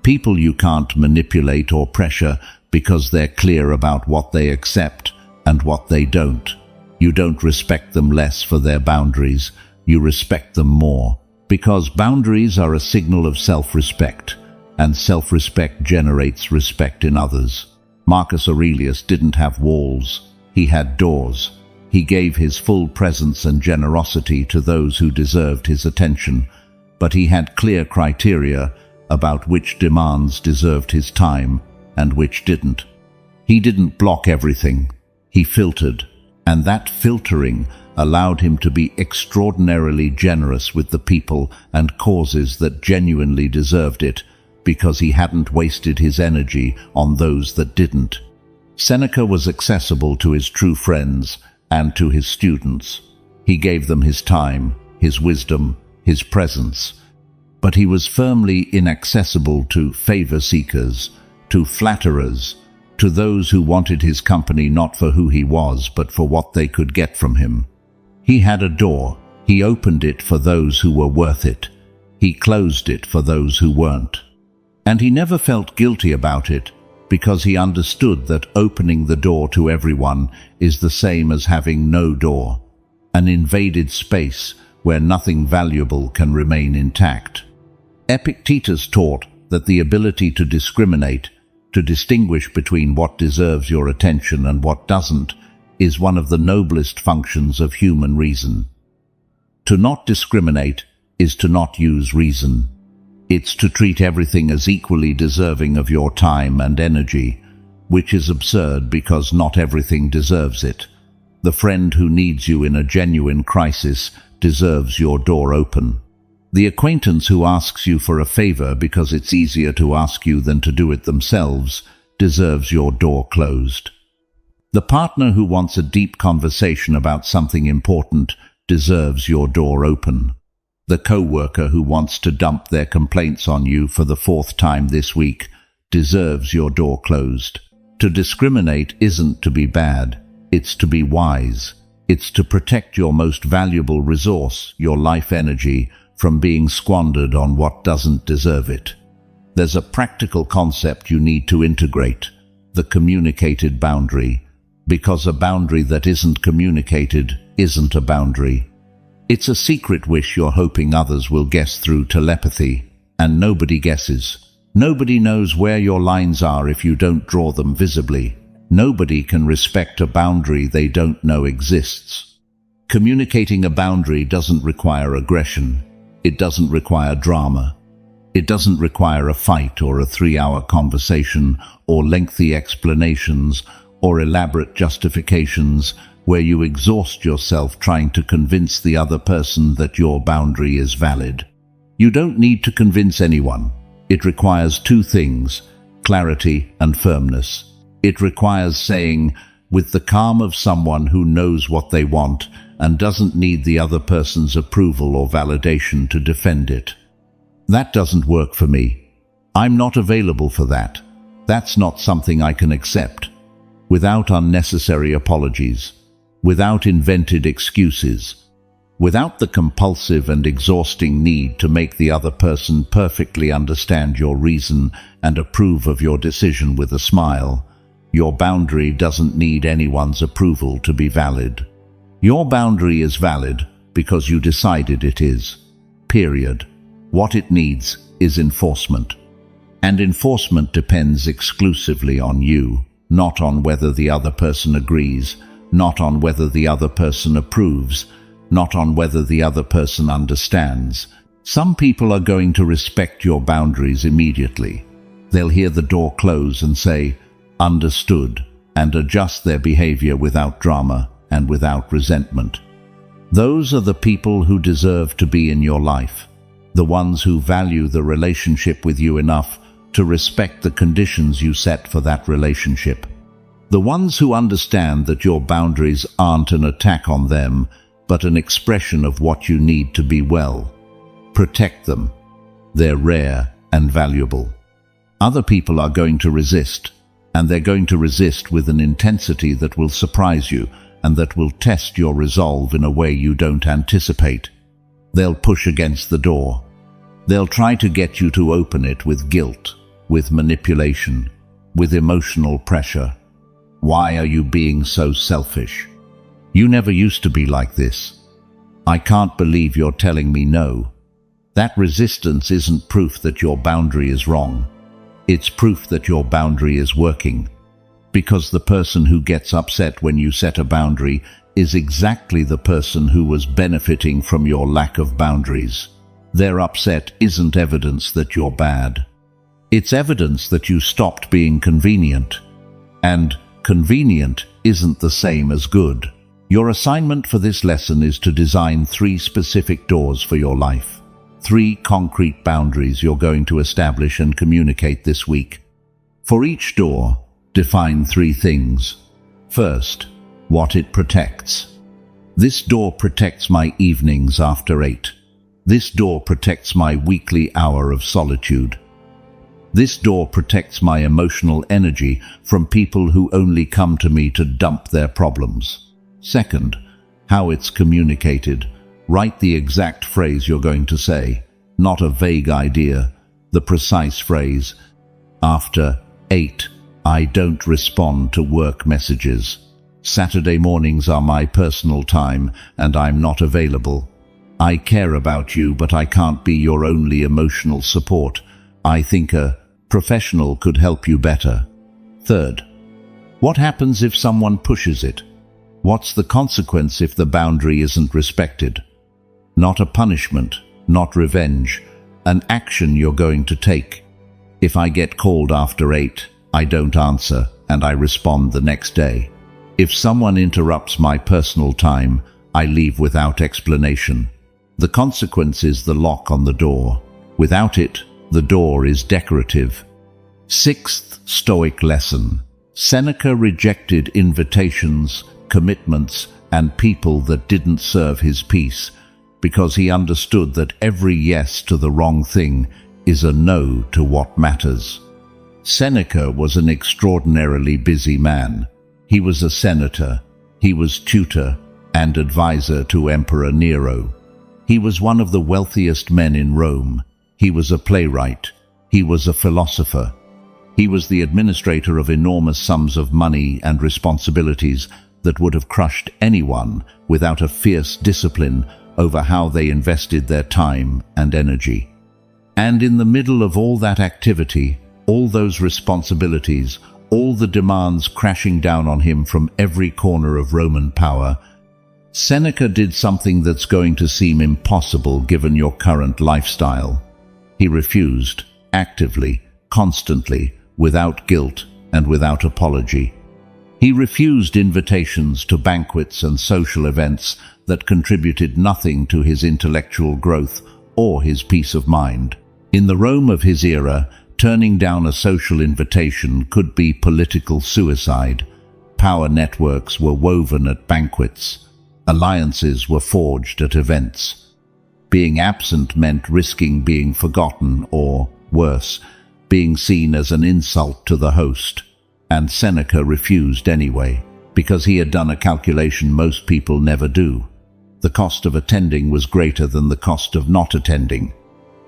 S1: people you can't manipulate or pressure because they're clear about what they accept and what they don't. You don't respect them less for their boundaries, you respect them more, because boundaries are a signal of self-respect, and self-respect generates respect in others. Marcus Aurelius didn't have walls, he had doors. He gave his full presence and generosity to those who deserved his attention, but he had clear criteria about which demands deserved his time and which didn't. He didn't block everything, he filtered, and that filtering allowed him to be extraordinarily generous with the people and causes that genuinely deserved it, because he hadn't wasted his energy on those that didn't. Seneca was accessible to his true friends and to his students. He gave them his time, his wisdom, his presence. But he was firmly inaccessible to favor seekers, to flatterers, to those who wanted his company not for who he was, but for what they could get from him. He had a door. He opened it for those who were worth it. He closed it for those who weren't. And he never felt guilty about it, because he understood that opening the door to everyone is the same as having no door, an invaded space where nothing valuable can remain intact. Epictetus taught that the ability to discriminate, to distinguish between what deserves your attention and what doesn't, is one of the noblest functions of human reason. To not discriminate is to not use reason. It's to treat everything as equally deserving of your time and energy, which is absurd because not everything deserves it. The friend who needs you in a genuine crisis deserves your door open. The acquaintance who asks you for a favor because it's easier to ask you than to do it themselves deserves your door closed. The partner who wants a deep conversation about something important deserves your door open. The co-worker who wants to dump their complaints on you for the 4th time this week deserves your door closed. To discriminate isn't to be bad, it's to be wise. It's to protect your most valuable resource, your life energy, from being squandered on what doesn't deserve it. There's a practical concept you need to integrate, the communicated boundary, because a boundary that isn't communicated isn't a boundary. It's a secret wish you're hoping others will guess through telepathy, and nobody guesses. Nobody knows where your lines are if you don't draw them visibly. Nobody can respect a boundary they don't know exists. Communicating a boundary doesn't require aggression. It doesn't require drama. It doesn't require a fight or a 3-hour conversation or lengthy explanations or elaborate justifications where you exhaust yourself trying to convince the other person that your boundary is valid. You don't need to convince anyone. It requires 2 things: clarity and firmness. It requires saying, with the calm of someone who knows what they want and doesn't need the other person's approval or validation to defend it. That doesn't work for me. I'm not available for that. That's not something I can accept. Without unnecessary apologies, without invented excuses, without the compulsive and exhausting need to make the other person perfectly understand your reason and approve of your decision with a smile. Your boundary doesn't need anyone's approval to be valid. Your boundary is valid because you decided it is. Period. What it needs is enforcement. And enforcement depends exclusively on you, not on whether the other person agrees, not on whether the other person approves, not on whether the other person understands. Some people are going to respect your boundaries immediately. They'll hear the door close and say, "Understood," and adjust their behavior without drama and without resentment. Those are the people who deserve to be in your life, the ones who value the relationship with you enough to respect the conditions you set for that relationship. The ones who understand that your boundaries aren't an attack on them, but an expression of what you need to be well. Protect them. They're rare and valuable. Other people are going to resist, and they're going to resist with an intensity that will surprise you and that will test your resolve in a way you don't anticipate. They'll push against the door. They'll try to get you to open it with guilt, with manipulation, with emotional pressure. Why are you being so selfish? You never used to be like this. I can't believe you're telling me no. That resistance isn't proof that your boundary is wrong. It's proof that your boundary is working. Because the person who gets upset when you set a boundary is exactly the person who was benefiting from your lack of boundaries. Their upset isn't evidence that you're bad. It's evidence that you stopped being convenient. And convenient isn't the same as good. Your assignment for this lesson is to design 3 specific doors for your life. 3 concrete boundaries you're going to establish and communicate this week. For each door, define 3 things. First, what it protects. This door protects my evenings after 8. This door protects my weekly hour of solitude. This door protects my emotional energy from people who only come to me to dump their problems. Second, how it's communicated. Write the exact phrase you're going to say, not a vague idea, the precise phrase. After 8, I don't respond to work messages. Saturday mornings are my personal time and I'm not available. I care about you, but I can't be your only emotional support. I think a professional could help you better. Third, what happens if someone pushes it? What's the consequence if the boundary isn't respected? Not a punishment, not revenge, an action you're going to take. If I get called after 8, I don't answer and I respond the next day. If someone interrupts my personal time, I leave without explanation. The consequence is the lock on the door. Without it, the door is decorative. 6th Stoic lesson. Seneca rejected invitations, commitments, and people that didn't serve his peace because he understood that every yes to the wrong thing is a no to what matters. Seneca was an extraordinarily busy man. He was a senator, he was tutor and advisor to Emperor Nero. He was one of the wealthiest men in Rome. He was a playwright. He was a philosopher. He was the administrator of enormous sums of money and responsibilities that would have crushed anyone without a fierce discipline over how they invested their time and energy. And in the middle of all that activity, all those responsibilities, all the demands crashing down on him from every corner of Roman power, Seneca did something that's going to seem impossible given your current lifestyle. He refused, actively, constantly, without guilt and without apology. He refused invitations to banquets and social events that contributed nothing to his intellectual growth or his peace of mind. In the Rome of his era, turning down a social invitation could be political suicide. Power networks were woven at banquets. Alliances were forged at events. Being absent meant risking being forgotten or, worse, being seen as an insult to the host. And Seneca refused anyway, because he had done a calculation most people never do. The cost of attending was greater than the cost of not attending.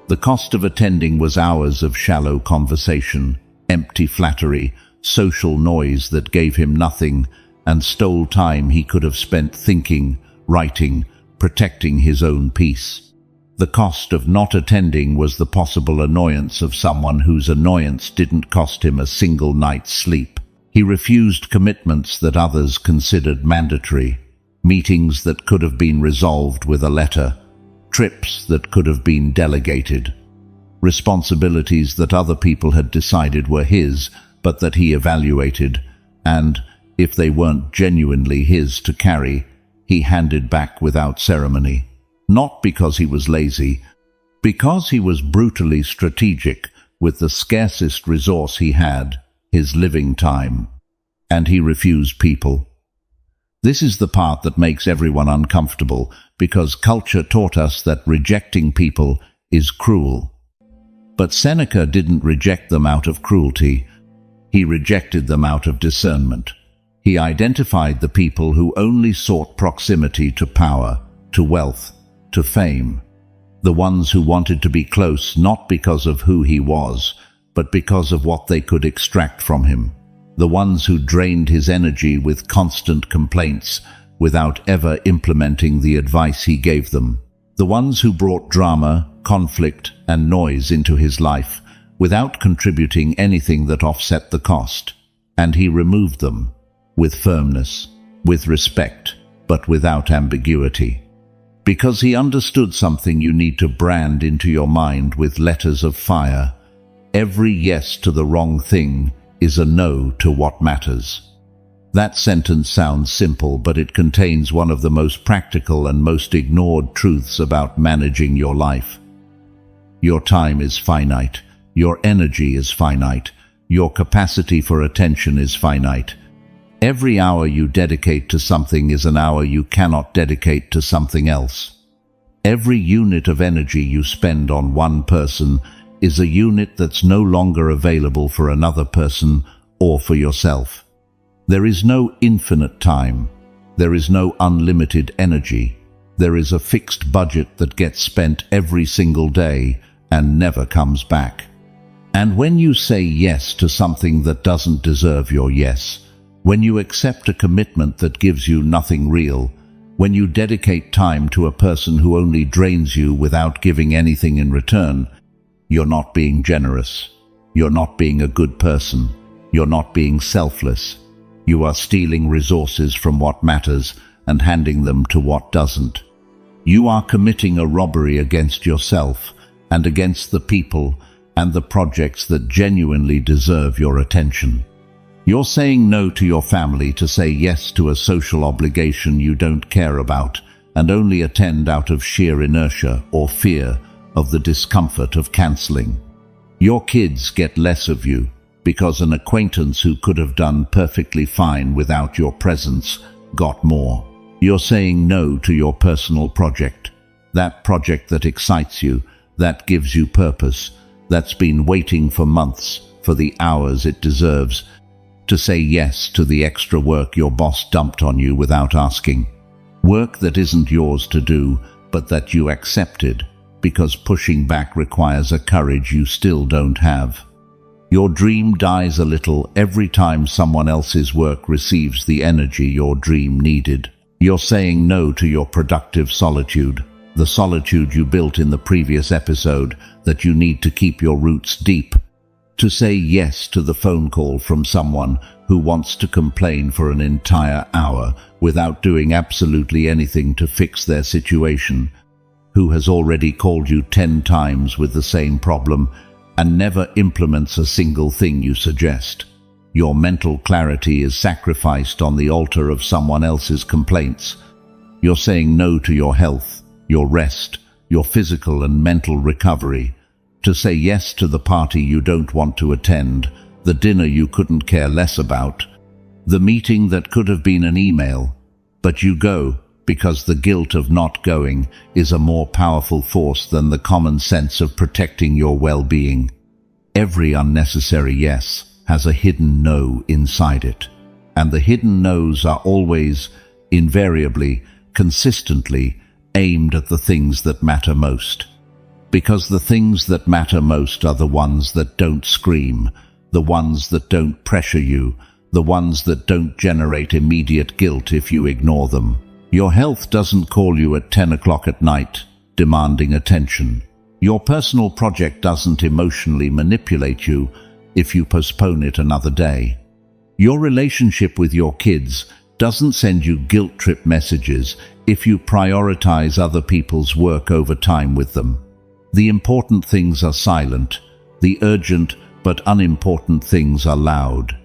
S1: The cost of attending was hours of shallow conversation, empty flattery, social noise that gave him nothing, and stole time he could have spent thinking, writing, protecting his own peace. The cost of not attending was the possible annoyance of someone whose annoyance didn't cost him a single night's sleep. He refused commitments that others considered mandatory, meetings that could have been resolved with a letter, trips that could have been delegated, responsibilities that other people had decided were his, but that he evaluated, and, if they weren't genuinely his to carry, he handed back without ceremony. Not because he was lazy, because he was brutally strategic with the scarcest resource he had, his living time. And he refused people. This is the part that makes everyone uncomfortable, because culture taught us that rejecting people is cruel. But Seneca didn't reject them out of cruelty. He rejected them out of discernment. He identified the people who only sought proximity to power, to wealth, to fame. The ones who wanted to be close not because of who he was, but because of what they could extract from him. The ones who drained his energy with constant complaints without ever implementing the advice he gave them. The ones who brought drama, conflict, and noise into his life without contributing anything that offset the cost. And he removed them, with firmness, with respect, but without ambiguity. Because he understood something you need to brand into your mind with letters of fire. Every yes to the wrong thing is a no to what matters. That sentence sounds simple, but it contains one of the most practical and most ignored truths about managing your life. Your time is finite. Your energy is finite. Your capacity for attention is finite. Every hour you dedicate to something is an hour you cannot dedicate to something else. Every unit of energy you spend on one person is a unit that's no longer available for another person or for yourself. There is no infinite time. There is no unlimited energy. There is a fixed budget that gets spent every single day and never comes back. And when you say yes to something that doesn't deserve your yes, when you accept a commitment that gives you nothing real, when you dedicate time to a person who only drains you without giving anything in return, you're not being generous. You're not being a good person. You're not being selfless. You are stealing resources from what matters and handing them to what doesn't. You are committing a robbery against yourself and against the people and the projects that genuinely deserve your attention. You're saying no to your family to say yes to a social obligation you don't care about and only attend out of sheer inertia or fear of the discomfort of cancelling. Your kids get less of you because an acquaintance who could have done perfectly fine without your presence got more. You're saying no to your personal project, that project that excites you, that gives you purpose, that's been waiting for months for the hours it deserves, to say yes to the extra work your boss dumped on you without asking. Work that isn't yours to do, but that you accepted, because pushing back requires a courage you still don't have. Your dream dies a little every time someone else's work receives the energy your dream needed. You're saying no to your productive solitude, the solitude you built in the previous episode that you need to keep your roots deep, To say yes to the phone call from someone who wants to complain for an entire hour without doing absolutely anything to fix their situation, who has already called you 10 times with the same problem and never implements a single thing you suggest. Your mental clarity is sacrificed on the altar of someone else's complaints. You're saying no to your health, your rest, your physical and mental recovery, to say yes to the party you don't want to attend, the dinner you couldn't care less about, the meeting that could have been an email, but you go because the guilt of not going is a more powerful force than the common sense of protecting your well-being. Every unnecessary yes has a hidden no inside it, and the hidden no's are always, invariably, consistently aimed at the things that matter most. Because the things that matter most are the ones that don't scream, the ones that don't pressure you, the ones that don't generate immediate guilt if you ignore them. Your health doesn't call you at 10 o'clock at night, demanding attention. Your personal project doesn't emotionally manipulate you if you postpone it another day. Your relationship with your kids doesn't send you guilt trip messages if you prioritize other people's work over time with them. The important things are silent, the urgent but unimportant things are loud.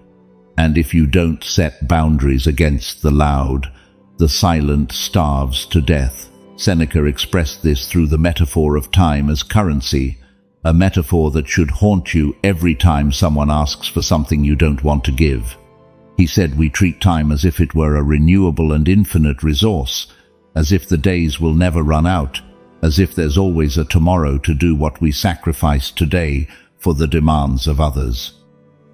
S1: And if you don't set boundaries against the loud, the silent starves to death. Seneca expressed this through the metaphor of time as currency, a metaphor that should haunt you every time someone asks for something you don't want to give. He said we treat time as if it were a renewable and infinite resource, as if the days will never run out, as if there's always a tomorrow to do what we sacrifice today for the demands of others.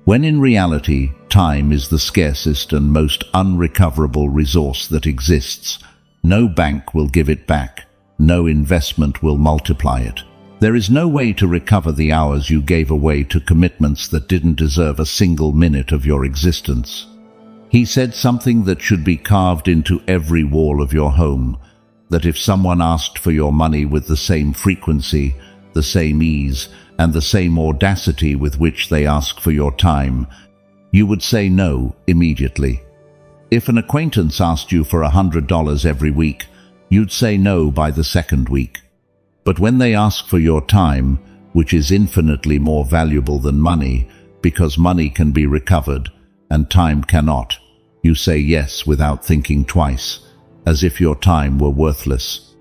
S1: When in reality, time is the scarcest and most unrecoverable resource that exists. No bank will give it back. No investment will multiply it. There is no way to recover the hours you gave away to commitments that didn't deserve a single minute of your existence. He said something that should be carved into every wall of your home, that if someone asked for your money with the same frequency, the same ease, and the same audacity with which they ask for your time, you would say no immediately. If an acquaintance asked you for $100 every week, you'd say no by the second week. But when they ask for your time, which is infinitely more valuable than money, because money can be recovered and time cannot, you say yes without thinking twice, as if your time were worthless,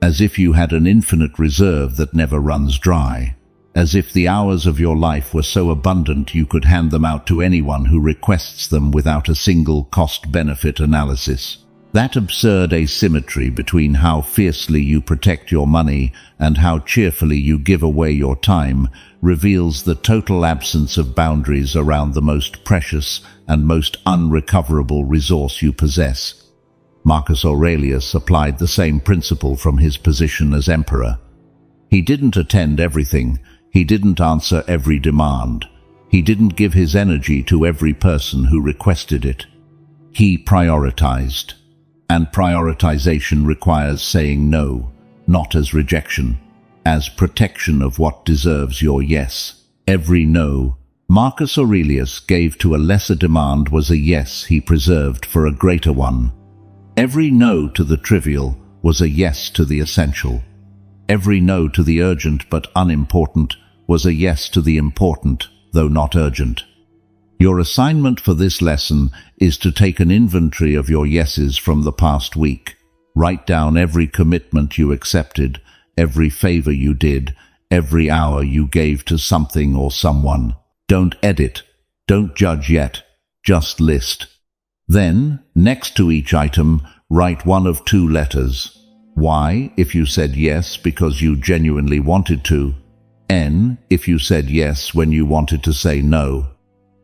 S1: as if you had an infinite reserve that never runs dry, as if the hours of your life were so abundant you could hand them out to anyone who requests them without a single cost-benefit analysis. That absurd asymmetry between how fiercely you protect your money and how cheerfully you give away your time reveals the total absence of boundaries around the most precious and most unrecoverable resource you possess. Marcus Aurelius applied the same principle from his position as emperor. He didn't attend everything. He didn't answer every demand. He didn't give his energy to every person who requested it. He prioritized. And prioritization requires saying no, not as rejection, as protection of what deserves your yes. Every no Marcus Aurelius gave to a lesser demand was a yes he preserved for a greater one. Every no to the trivial was a yes to the essential. Every no to the urgent but unimportant was a yes to the important, though not urgent. Your assignment for this lesson is to take an inventory of your yeses from the past week. Write down every commitment you accepted, every favor you did, every hour you gave to something or someone. Don't edit. Don't judge yet. Just list. Then, next to each item, write one of two letters. Y, if you said yes because you genuinely wanted to. N, if you said yes when you wanted to say no.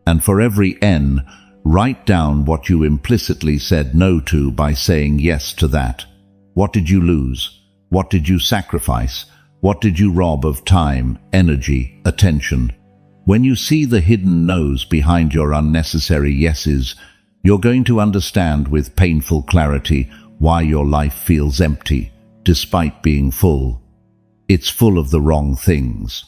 S1: And for every N, write down what you implicitly said no to by saying yes to that. What did you lose? What did you sacrifice? What did you rob of time, energy, attention? When you see the hidden no's behind your unnecessary yeses, you're going to understand with painful clarity why your life feels empty, despite being full. It's full of the wrong things,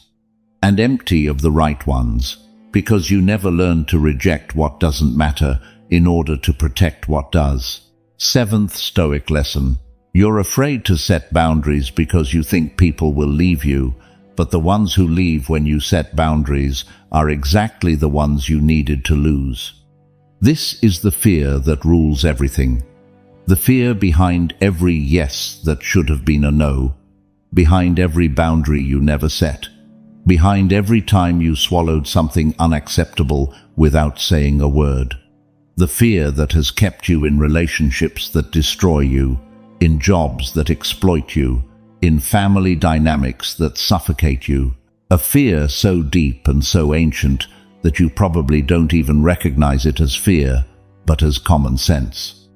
S1: and empty of the right ones. because you never learn to reject what doesn't matter in order to protect what does. Seventh Stoic lesson. You're afraid to set boundaries because you think people will leave you, but the ones who leave when you set boundaries are exactly the ones you needed to lose. This is the fear that rules everything. The fear behind every yes that should have been a no, behind every boundary you never set, behind every time you swallowed something unacceptable without saying a word. The fear that has kept you in relationships that destroy you, in jobs that exploit you, in family dynamics that suffocate you. A fear so deep and so ancient that you probably don't even recognize it as fear, but as common sense.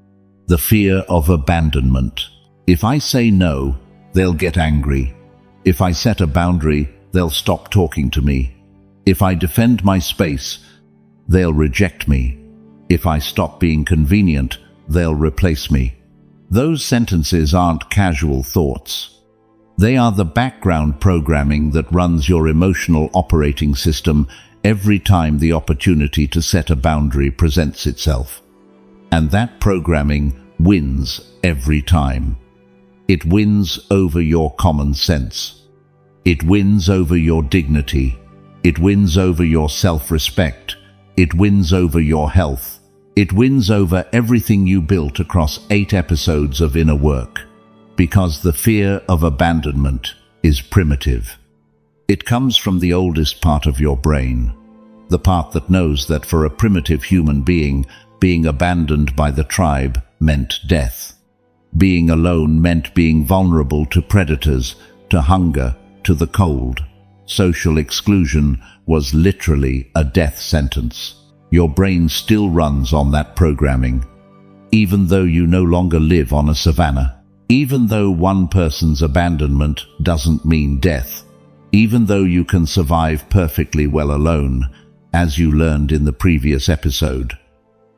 S1: The fear of abandonment. If I say no, they'll get angry. If I set a boundary, they'll stop talking to me. If I defend my space, they'll reject me. If I stop being convenient, they'll replace me. Those sentences aren't casual thoughts. They are the background programming that runs your emotional operating system every time the opportunity to set a boundary presents itself. And that programming wins every time. It wins over your common sense. It wins over your dignity. It wins over your self-respect. It wins over your health. It wins over everything you built across 8 episodes of inner work, because the fear of abandonment is primitive. It comes from the oldest part of your brain, the part that knows that for a primitive human being abandoned by the tribe meant death. Being alone meant being vulnerable to predators, to hunger, to the cold. Social exclusion was literally a death sentence. Your brain still runs on that programming, even though you no longer live on a savanna, even though one person's abandonment doesn't mean death, even though you can survive perfectly well alone, as you learned in the previous episode.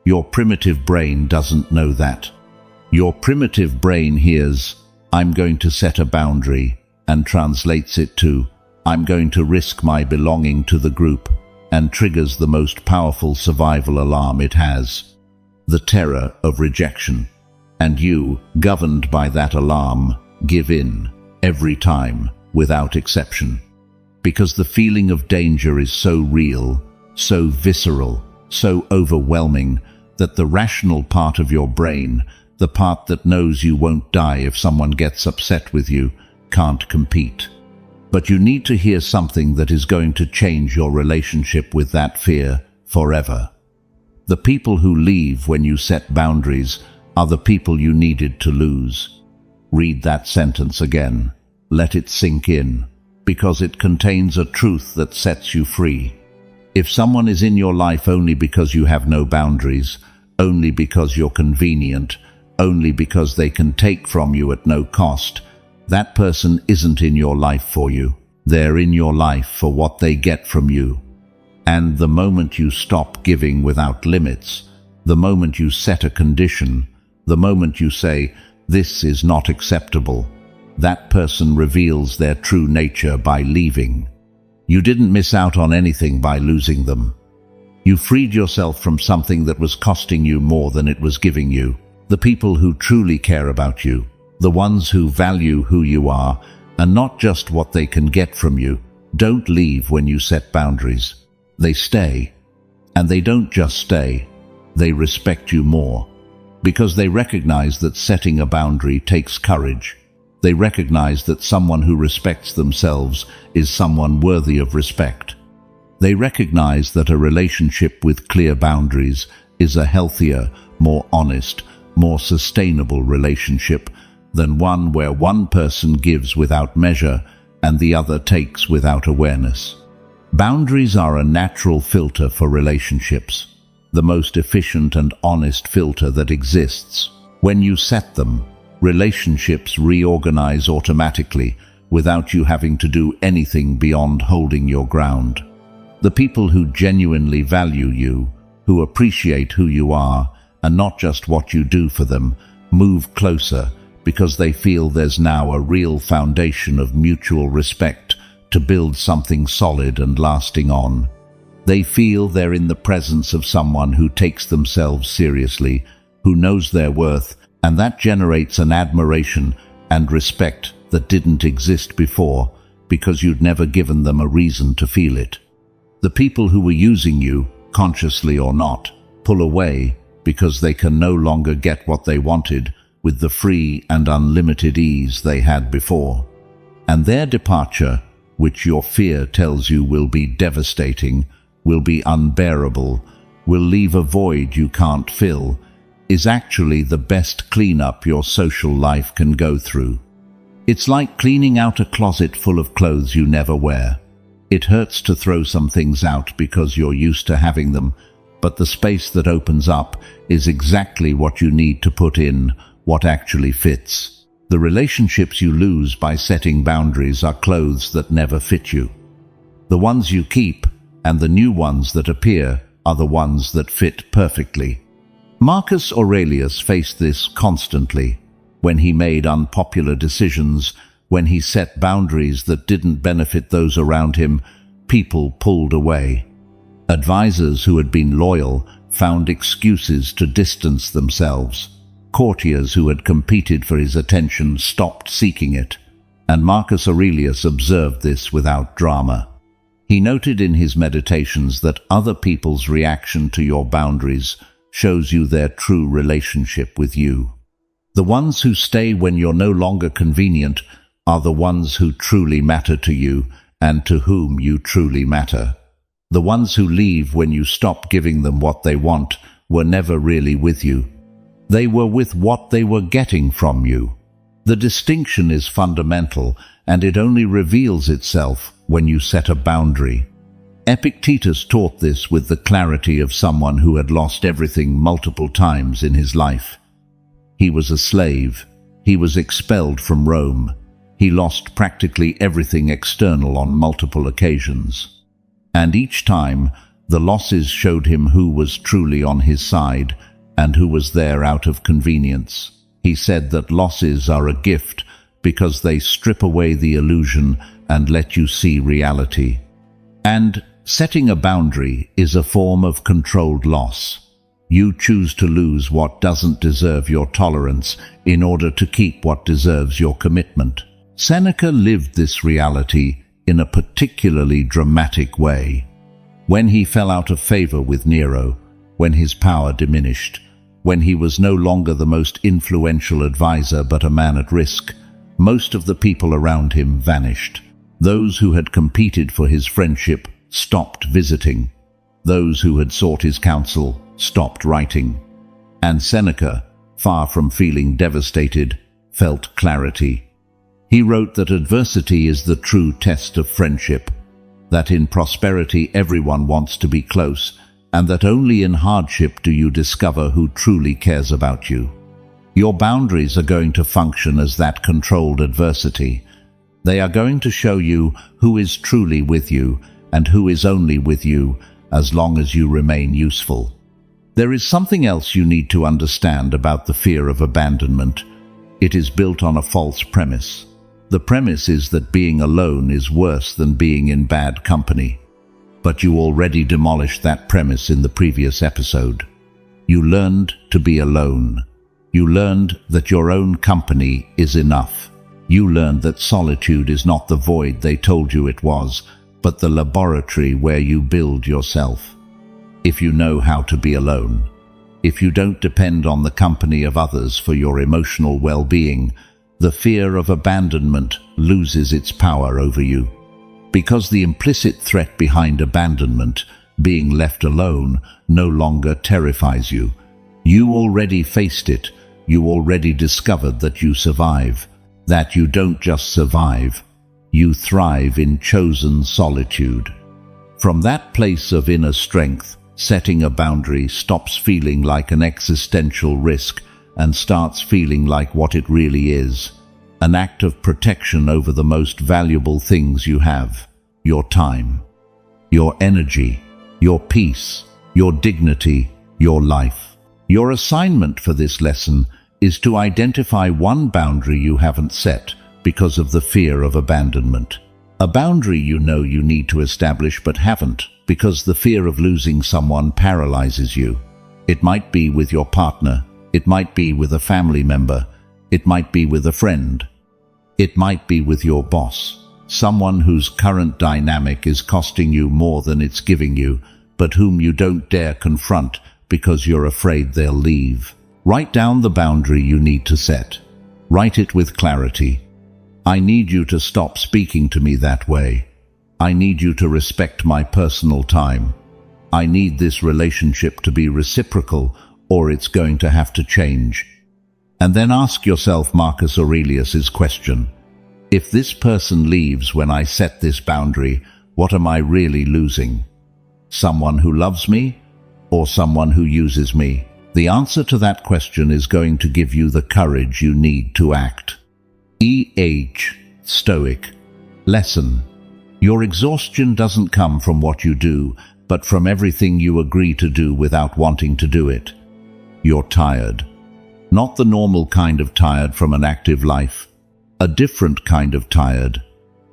S1: Your primitive brain doesn't know that. Your primitive brain hears, "I'm going to set a boundary," and translates it to, "I'm going to risk my belonging to the group," and triggers the most powerful survival alarm it has, the terror of rejection. And you, governed by that alarm, give in, every time, without exception. Because the feeling of danger is so real, so visceral, so overwhelming, that the rational part of your brain, the part that knows you won't die if someone gets upset with you, can't compete. But you need to hear something that is going to change your relationship with that fear forever. The people who leave when you set boundaries are the people you needed to lose. Read that sentence again. Let it sink in, because it contains a truth that sets you free. If someone is in your life only because you have no boundaries, only because you're convenient, only because they can take from you at no cost, that person isn't in your life for you. They're in your life for what they get from you. And the moment you stop giving without limits, the moment you set a condition, the moment you say, "This is not acceptable," that person reveals their true nature by leaving. You didn't miss out on anything by losing them. You freed yourself from something that was costing you more than it was giving you. The people who truly care about you, the ones who value who you are, and not just what they can get from you, don't leave when you set boundaries. They stay. And they don't just stay. They respect you more. Because they recognize that setting a boundary takes courage. They recognize that someone who respects themselves is someone worthy of respect. They recognize that a relationship with clear boundaries is a healthier, more honest, more sustainable relationship than one where one person gives without measure and the other takes without awareness. Boundaries are a natural filter for relationships, the most efficient and honest filter that exists. When you set them, relationships reorganize automatically without you having to do anything beyond holding your ground. The people who genuinely value you, who appreciate who you are, and not just what you do for them, move closer because they feel there's now a real foundation of mutual respect to build something solid and lasting on. They feel they're in the presence of someone who takes themselves seriously, who knows their worth, and that generates an admiration and respect that didn't exist before because you'd never given them a reason to feel it. The people who were using you, consciously or not, pull away because they can no longer get what they wanted with the free and unlimited ease they had before. And their departure, which your fear tells you will be devastating, will be unbearable, will leave a void you can't fill, is actually the best cleanup your social life can go through. It's like cleaning out a closet full of clothes you never wear. It hurts to throw some things out because you're used to having them, but the space that opens up is exactly what you need to put in what actually fits. The relationships you lose by setting boundaries are clothes that never fit you. The ones you keep and the new ones that appear are the ones that fit perfectly. Marcus Aurelius faced this constantly. When he made unpopular decisions, when he set boundaries that didn't benefit those around him, people pulled away. Advisors who had been loyal found excuses to distance themselves. Courtiers who had competed for his attention stopped seeking it. And Marcus Aurelius observed this without drama. He noted in his meditations that other people's reaction to your boundaries shows you their true relationship with you. The ones who stay when you're no longer convenient are the ones who truly matter to you and to whom you truly matter. The ones who leave when you stop giving them what they want were never really with you. They were with what they were getting from you. The distinction is fundamental, and it only reveals itself when you set a boundary. Epictetus taught this with the clarity of someone who had lost everything multiple times in his life. He was a slave. He was expelled from Rome. He lost practically everything external on multiple occasions. And each time, the losses showed him who was truly on his side and who was there out of convenience. He said that losses are a gift because they strip away the illusion and let you see reality. And setting a boundary is a form of controlled loss. You choose to lose what doesn't deserve your tolerance in order to keep what deserves your commitment. Seneca lived this reality in a particularly dramatic way. When he fell out of favor with Nero, when his power diminished, when he was no longer the most influential advisor but a man at risk, most of the people around him vanished. Those who had competed for his friendship stopped visiting. Those who had sought his counsel stopped writing. And Seneca, far from feeling devastated, felt clarity. He wrote that adversity is the true test of friendship, that in prosperity everyone wants to be close, and that only in hardship do you discover who truly cares about you. Your boundaries are going to function as that controlled adversity. They are going to show you who is truly with you and who is only with you as long as you remain useful. There is something else you need to understand about the fear of abandonment. It is built on a false premise. The premise is that being alone is worse than being in bad company. But you already demolished that premise in the previous episode. You learned to be alone. You learned that your own company is enough. You learned that solitude is not the void they told you it was, but the laboratory where you build yourself. If you know how to be alone, if you don't depend on the company of others for your emotional well-being, the fear of abandonment loses its power over you. Because the implicit threat behind abandonment, being left alone, no longer terrifies you. You already faced it. You already discovered that you survive, that you don't just survive, you thrive in chosen solitude. From that place of inner strength, setting a boundary stops feeling like an existential risk and starts feeling like what it really is, an act of protection over the most valuable things you have: your time, your energy, your peace, your dignity, your life. Your assignment for this lesson is to identify one boundary you haven't set because of the fear of abandonment. A boundary you know you need to establish but haven't, because the fear of losing someone paralyzes you. It might be with your partner, it might be with a family member, it might be with a friend, it might be with your boss, someone whose current dynamic is costing you more than it's giving you, but whom you don't dare confront because you're afraid they'll leave. Write down the boundary you need to set. Write it with clarity. I need you to stop speaking to me that way. I need you to respect my personal time. I need this relationship to be reciprocal, or it's going to have to change. And then ask yourself Marcus Aurelius's question. If this person leaves when I set this boundary, what am I really losing? Someone who loves me, or someone who uses me? The answer to that question is going to give you the courage you need to act. E.H. Stoic. Lesson. Your exhaustion doesn't come from what you do, but from everything you agree to do without wanting to do it. You're tired. Not the normal kind of tired from an active life. A different kind of tired.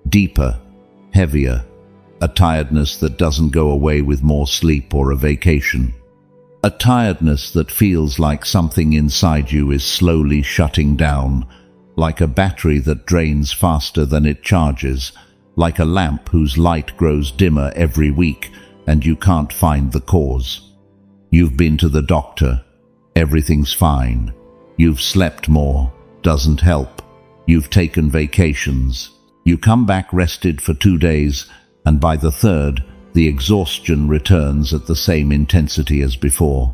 S1: Deeper, heavier. A tiredness that doesn't go away with more sleep or a vacation. A tiredness that feels like something inside you is slowly shutting down, like a battery that drains faster than it charges, like a lamp whose light grows dimmer every week and you can't find the cause. You've been to the doctor. Everything's fine. You've slept more. Doesn't help. You've taken vacations. You come back rested for 2 days, and by the third, the exhaustion returns at the same intensity as before.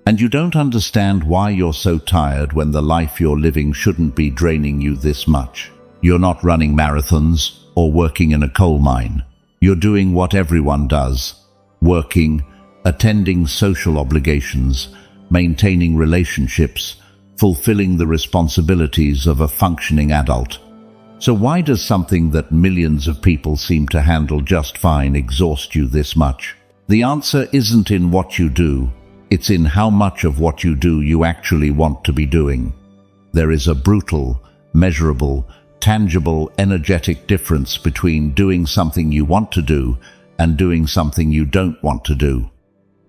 S1: And you don't understand why you're so tired when the life you're living shouldn't be draining you this much. You're not running marathons or working in a coal mine. You're doing what everyone does. Working, attending social obligations, maintaining relationships, fulfilling the responsibilities of a functioning adult. So why does something that millions of people seem to handle just fine exhaust you this much? The answer isn't in what you do. It's in how much of what you do you actually want to be doing. There is a brutal, measurable, tangible, energetic difference between doing something you want to do and doing something you don't want to do.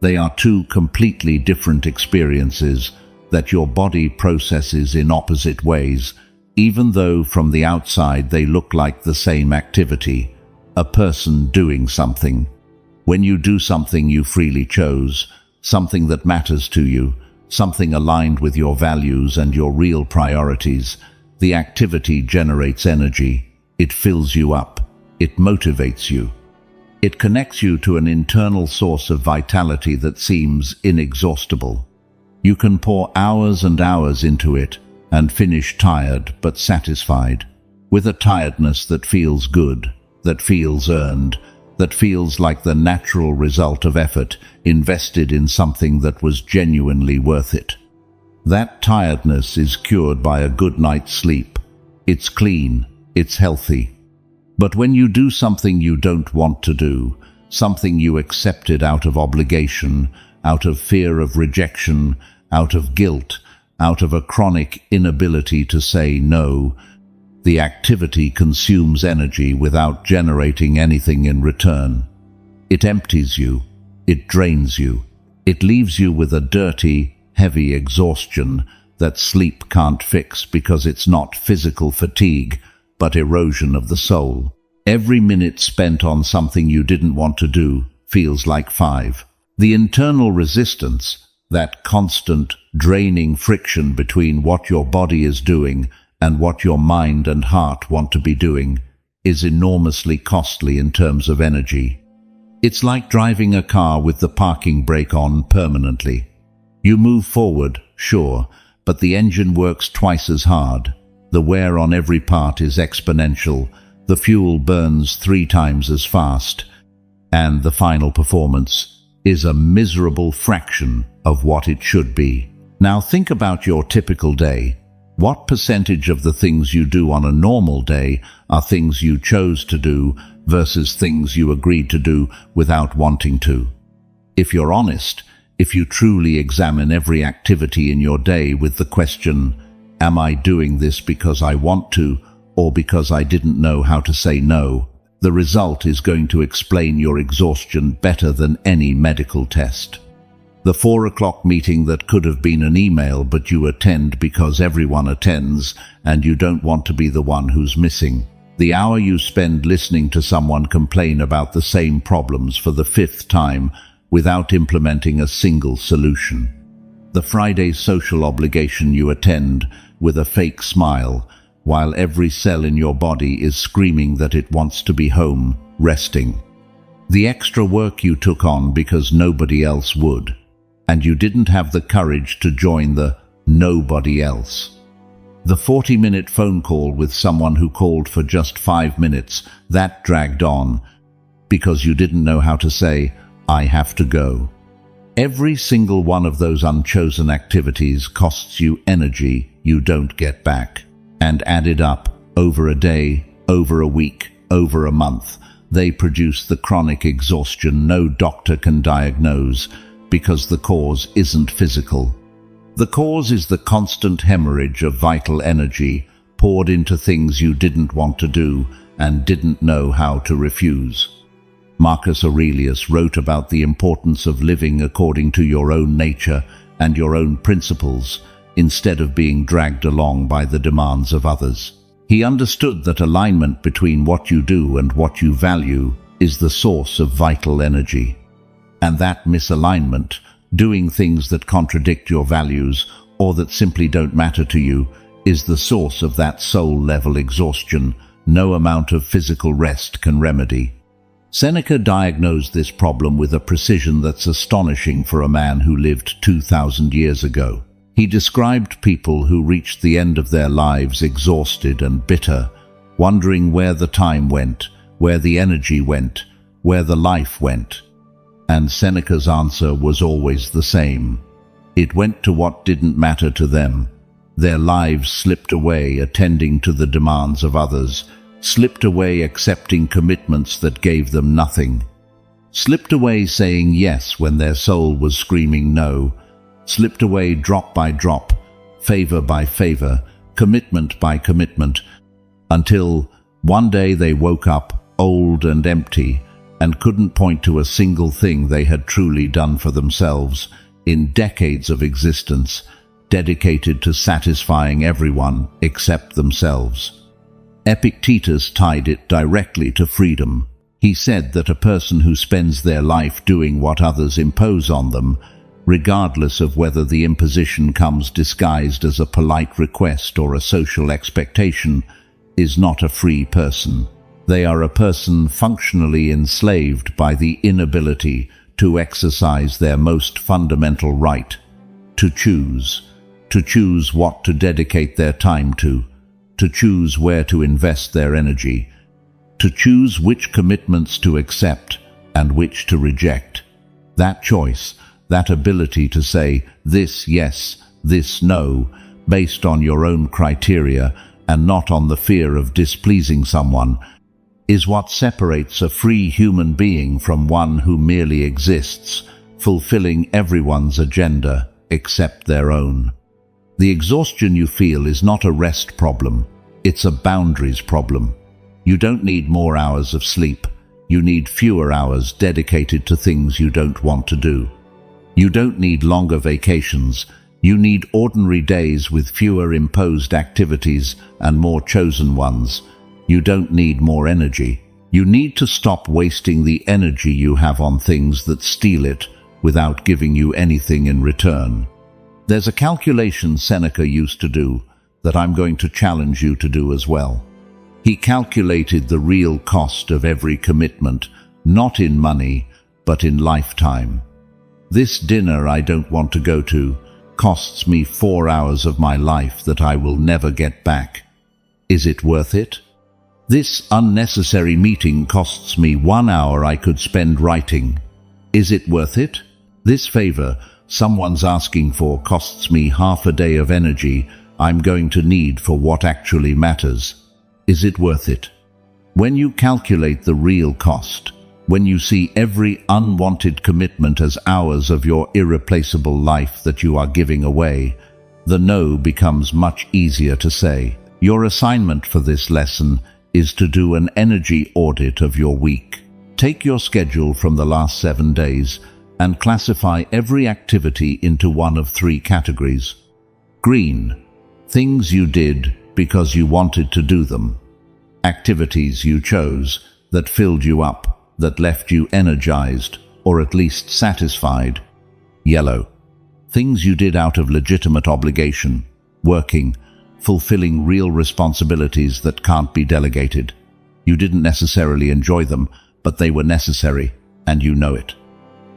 S1: They are two completely different experiences that your body processes in opposite ways, even though from the outside they look like the same activity, a person doing something. When you do something you freely chose, something that matters to you, something aligned with your values and your real priorities, the activity generates energy. It fills you up. It motivates you. It connects you to an internal source of vitality that seems inexhaustible. You can pour hours and hours into it and finish tired but satisfied, with a tiredness that feels good, that feels earned, that feels like the natural result of effort invested in something that was genuinely worth it. That tiredness is cured by a good night's sleep. It's clean, it's healthy. But when you do something you don't want to do, something you accepted out of obligation, out of fear of rejection, out of guilt, out of a chronic inability to say no, the activity consumes energy without generating anything in return. It empties you. It drains you. It leaves you with a dirty, heavy exhaustion that sleep can't fix because it's not physical fatigue, but erosion of the soul. Every minute spent on something you didn't want to do feels like 5. The internal resistance, that constant, draining friction between what your body is doing and what your mind and heart want to be doing, is enormously costly in terms of energy. It's like driving a car with the parking brake on permanently. You move forward, sure, but the engine works twice as hard. The wear on every part is exponential. The fuel burns 3 times as fast. And the final performance is a miserable fraction of what it should be. Now think about your typical day. What percentage of the things you do on a normal day are things you chose to do versus things you agreed to do without wanting to? If you're honest, if you truly examine every activity in your day with the question, am I doing this because I want to or because I didn't know how to say no? The result is going to explain your exhaustion better than any medical test. The 4 o'clock meeting that could have been an email, but you attend because everyone attends and you don't want to be the one who's missing. The hour you spend listening to someone complain about the same problems for the 5th time without implementing a single solution. The Friday social obligation you attend with a fake smile, while every cell in your body is screaming that it wants to be home, resting. The extra work you took on because nobody else would, and you didn't have the courage to join the nobody else. The 40-minute phone call with someone who called for just 5 minutes, that dragged on because you didn't know how to say, "I have to go." Every single one of those unchosen activities costs you energy you don't get back. And added up, over a day, over a week, over a month, they produce the chronic exhaustion no doctor can diagnose because the cause isn't physical. The cause is the constant hemorrhage of vital energy poured into things you didn't want to do and didn't know how to refuse. Marcus Aurelius wrote about the importance of living according to your own nature and your own principles, instead of being dragged along by the demands of others. He understood that alignment between what you do and what you value is the source of vital energy. And that misalignment, doing things that contradict your values or that simply don't matter to you, is the source of that soul-level exhaustion no amount of physical rest can remedy. Seneca diagnosed this problem with a precision that's astonishing for a man who lived 2,000 years ago. He described people who reached the end of their lives exhausted and bitter, wondering where the time went, where the energy went, where the life went. And Seneca's answer was always the same. It went to what didn't matter to them. Their lives slipped away attending to the demands of others, slipped away accepting commitments that gave them nothing, slipped away saying yes when their soul was screaming no, slipped away drop by drop, favor by favor, commitment by commitment, until one day they woke up old and empty and couldn't point to a single thing they had truly done for themselves in decades of existence, dedicated to satisfying everyone except themselves. Epictetus tied it directly to freedom. He said that a person who spends their life doing what others impose on them, regardless of whether the imposition comes disguised as a polite request or a social expectation, is not a free person. They are a person functionally enslaved by the inability to exercise their most fundamental right, to choose what to dedicate their time to choose where to invest their energy, to choose which commitments to accept and which to reject. That choice, that ability to say this yes, this no, based on your own criteria and not on the fear of displeasing someone, is what separates a free human being from one who merely exists, fulfilling everyone's agenda except their own. The exhaustion you feel is not a rest problem, it's a boundaries problem. You don't need more hours of sleep, you need fewer hours dedicated to things you don't want to do. You don't need longer vacations, you need ordinary days with fewer imposed activities and more chosen ones. You don't need more energy. You need to stop wasting the energy you have on things that steal it without giving you anything in return. There's a calculation Seneca used to do that I'm going to challenge you to do as well. He calculated the real cost of every commitment, not in money, but in lifetime. This dinner I don't want to go to costs me 4 hours of my life that I will never get back. Is it worth it? This unnecessary meeting costs me 1 hour I could spend writing. Is it worth it? This favor someone's asking for costs me half a day of energy I'm going to need for what actually matters. Is it worth it? When you calculate the real cost, when you see every unwanted commitment as hours of your irreplaceable life that you are giving away, the no becomes much easier to say. Your assignment for this lesson is to do an energy audit of your week. Take your schedule from the last 7 days and classify every activity into one of 3 categories. Green, things you did because you wanted to do them. Activities you chose that filled you up, that left you energized, or at least satisfied. Yellow, things you did out of legitimate obligation, working, fulfilling real responsibilities that can't be delegated. You didn't necessarily enjoy them, but they were necessary, and you know it.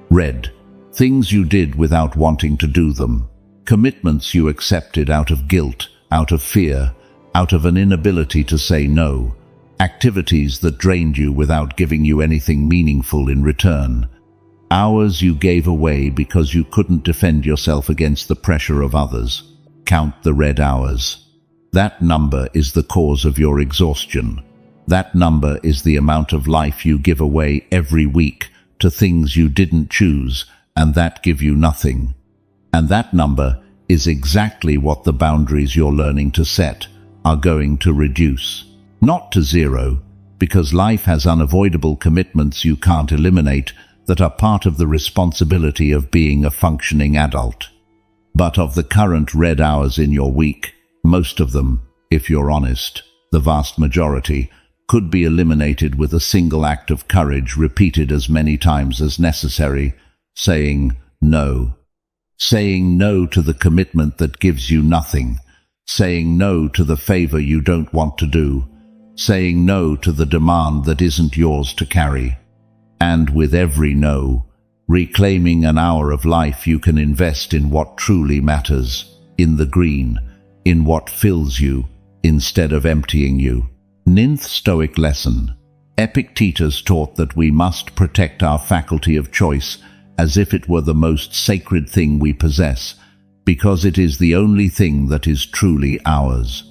S1: Red, things you did without wanting to do them. Commitments you accepted out of guilt, out of fear, out of an inability to say no. Activities that drained you without giving you anything meaningful in return. Hours you gave away because you couldn't defend yourself against the pressure of others. Count the red hours. That number is the cause of your exhaustion. That number is the amount of life you give away every week to things you didn't choose and that give you nothing. And that number is exactly what the boundaries you're learning to set are going to reduce. Not to 0, because life has unavoidable commitments you can't eliminate that are part of the responsibility of being a functioning adult. But of the current red hours in your week, most of them, if you're honest, the vast majority, could be eliminated with a single act of courage repeated as many times as necessary, saying no. Saying no to the commitment that gives you nothing. Saying no to the favor you don't want to do. Saying no to the demand that isn't yours to carry. And with every no, reclaiming an hour of life you can invest in what truly matters, in the green, in what fills you, instead of emptying you. Ninth Stoic lesson. Epictetus taught that we must protect our faculty of choice as if it were the most sacred thing we possess, because it is the only thing that is truly ours.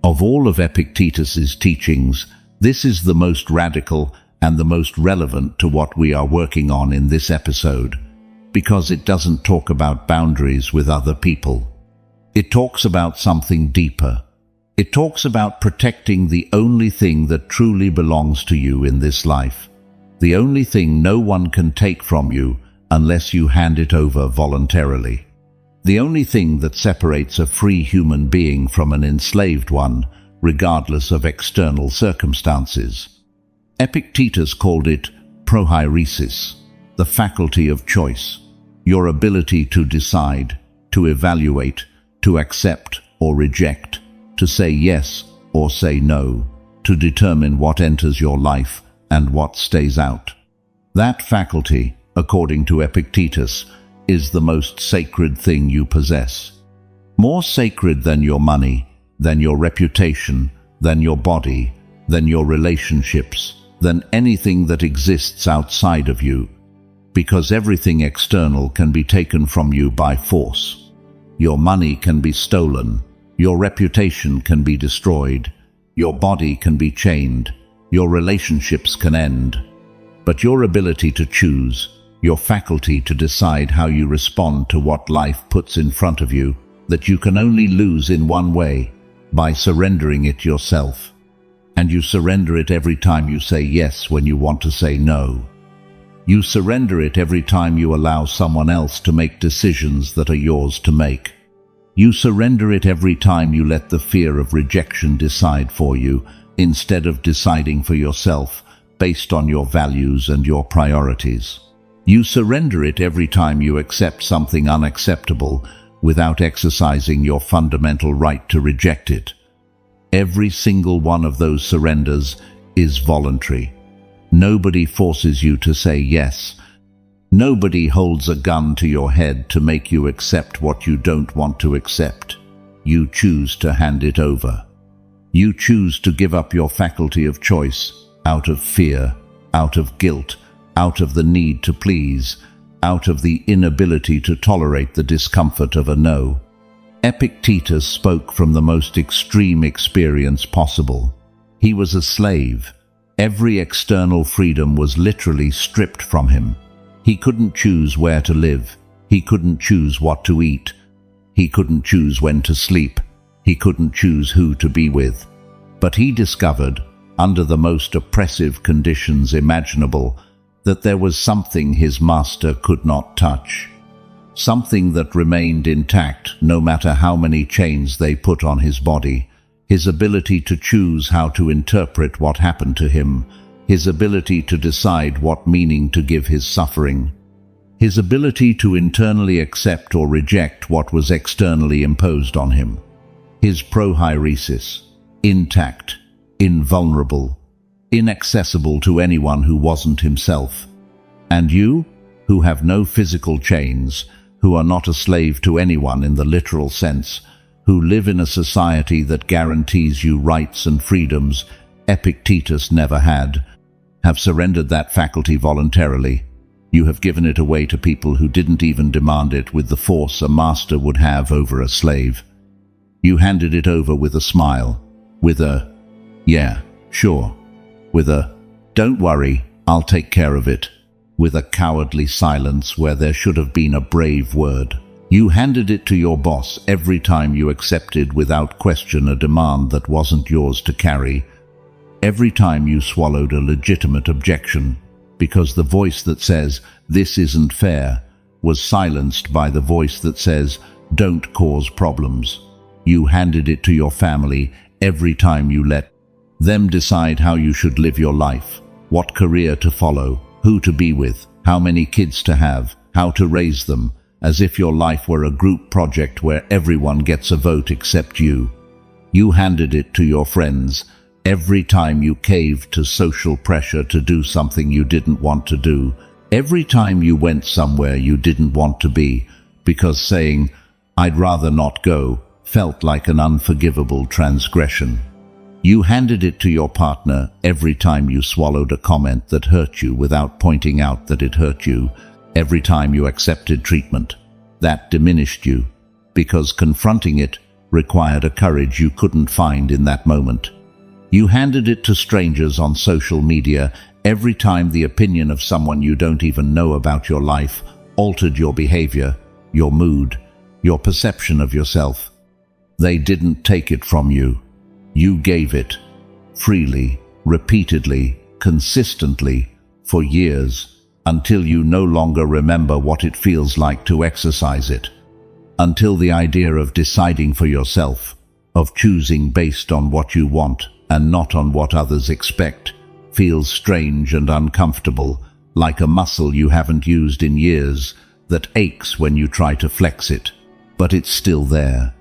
S1: Of all of Epictetus's teachings, this is the most radical and the most relevant to what we are working on in this episode, because it doesn't talk about boundaries with other people. It talks about something deeper. It talks about protecting the only thing that truly belongs to you in this life, the only thing no one can take from you unless you hand it over voluntarily, the only thing that separates a free human being from an enslaved one, regardless of external circumstances. Epictetus called it prohairesis, the faculty of choice, your ability to decide, to evaluate, to accept or reject, to say yes or say no, to determine what enters your life and what stays out. That faculty, according to Epictetus, is the most sacred thing you possess. More sacred than your money, than your reputation, than your body, than your relationships, than anything that exists outside of you, because everything external can be taken from you by force. Your money can be stolen, your reputation can be destroyed, your body can be chained, your relationships can end. But your ability to choose, your faculty to decide how you respond to what life puts in front of you, that you can only lose in one way, by surrendering it yourself. And you surrender it every time you say yes when you want to say no. You surrender it every time you allow someone else to make decisions that are yours to make. You surrender it every time you let the fear of rejection decide for you, instead of deciding for yourself based on your values and your priorities. You surrender it every time you accept something unacceptable without exercising your fundamental right to reject it. Every single one of those surrenders is voluntary. Nobody forces you to say yes. Nobody holds a gun to your head to make you accept what you don't want to accept. You choose to hand it over. You choose to give up your faculty of choice out of fear, out of guilt, out of the need to please, out of the inability to tolerate the discomfort of a no. Epictetus spoke from the most extreme experience possible. He was a slave. Every external freedom was literally stripped from him. He couldn't choose where to live. He couldn't choose what to eat. He couldn't choose when to sleep. He couldn't choose who to be with. But he discovered, under the most oppressive conditions imaginable, that there was something his master could not touch. Something that remained intact no matter how many chains they put on his body. His ability to choose how to interpret what happened to him. His ability to decide what meaning to give his suffering. His ability to internally accept or reject what was externally imposed on him. His prohairesis, intact, invulnerable, inaccessible to anyone who wasn't himself. And you, who have no physical chains, who are not a slave to anyone in the literal sense, who live in a society that guarantees you rights and freedoms Epictetus never had, have surrendered that faculty voluntarily. You have given it away to people who didn't even demand it with the force a master would have over a slave. You handed it over with a smile, with a, "Yeah, sure," with a, "Don't worry, I'll take care of it," with a cowardly silence where there should have been a brave word. You handed it to your boss every time you accepted without question a demand that wasn't yours to carry, every time you swallowed a legitimate objection, because the voice that says, "This isn't fair," was silenced by the voice that says, "Don't cause problems." You handed it to your family every time you let them decide how you should live your life, what career to follow, who to be with, how many kids to have, how to raise them, as if your life were a group project where everyone gets a vote except you. You handed it to your friends every time you caved to social pressure to do something you didn't want to do, every time you went somewhere you didn't want to be, because saying, "I'd rather not go," felt like an unforgivable transgression. You handed it to your partner every time you swallowed a comment that hurt you without pointing out that it hurt you, every time you accepted treatment that diminished you, because confronting it required a courage you couldn't find in that moment. You handed it to strangers on social media every time the opinion of someone you don't even know about your life altered your behavior, your mood, your perception of yourself. They didn't take it from you. You gave it, freely, repeatedly, consistently, for years, until you no longer remember what it feels like to exercise it. Until the idea of deciding for yourself, of choosing based on what you want and not on what others expect, feels strange and uncomfortable, like a muscle you haven't used in years that aches when you try to flex it. But it's still there.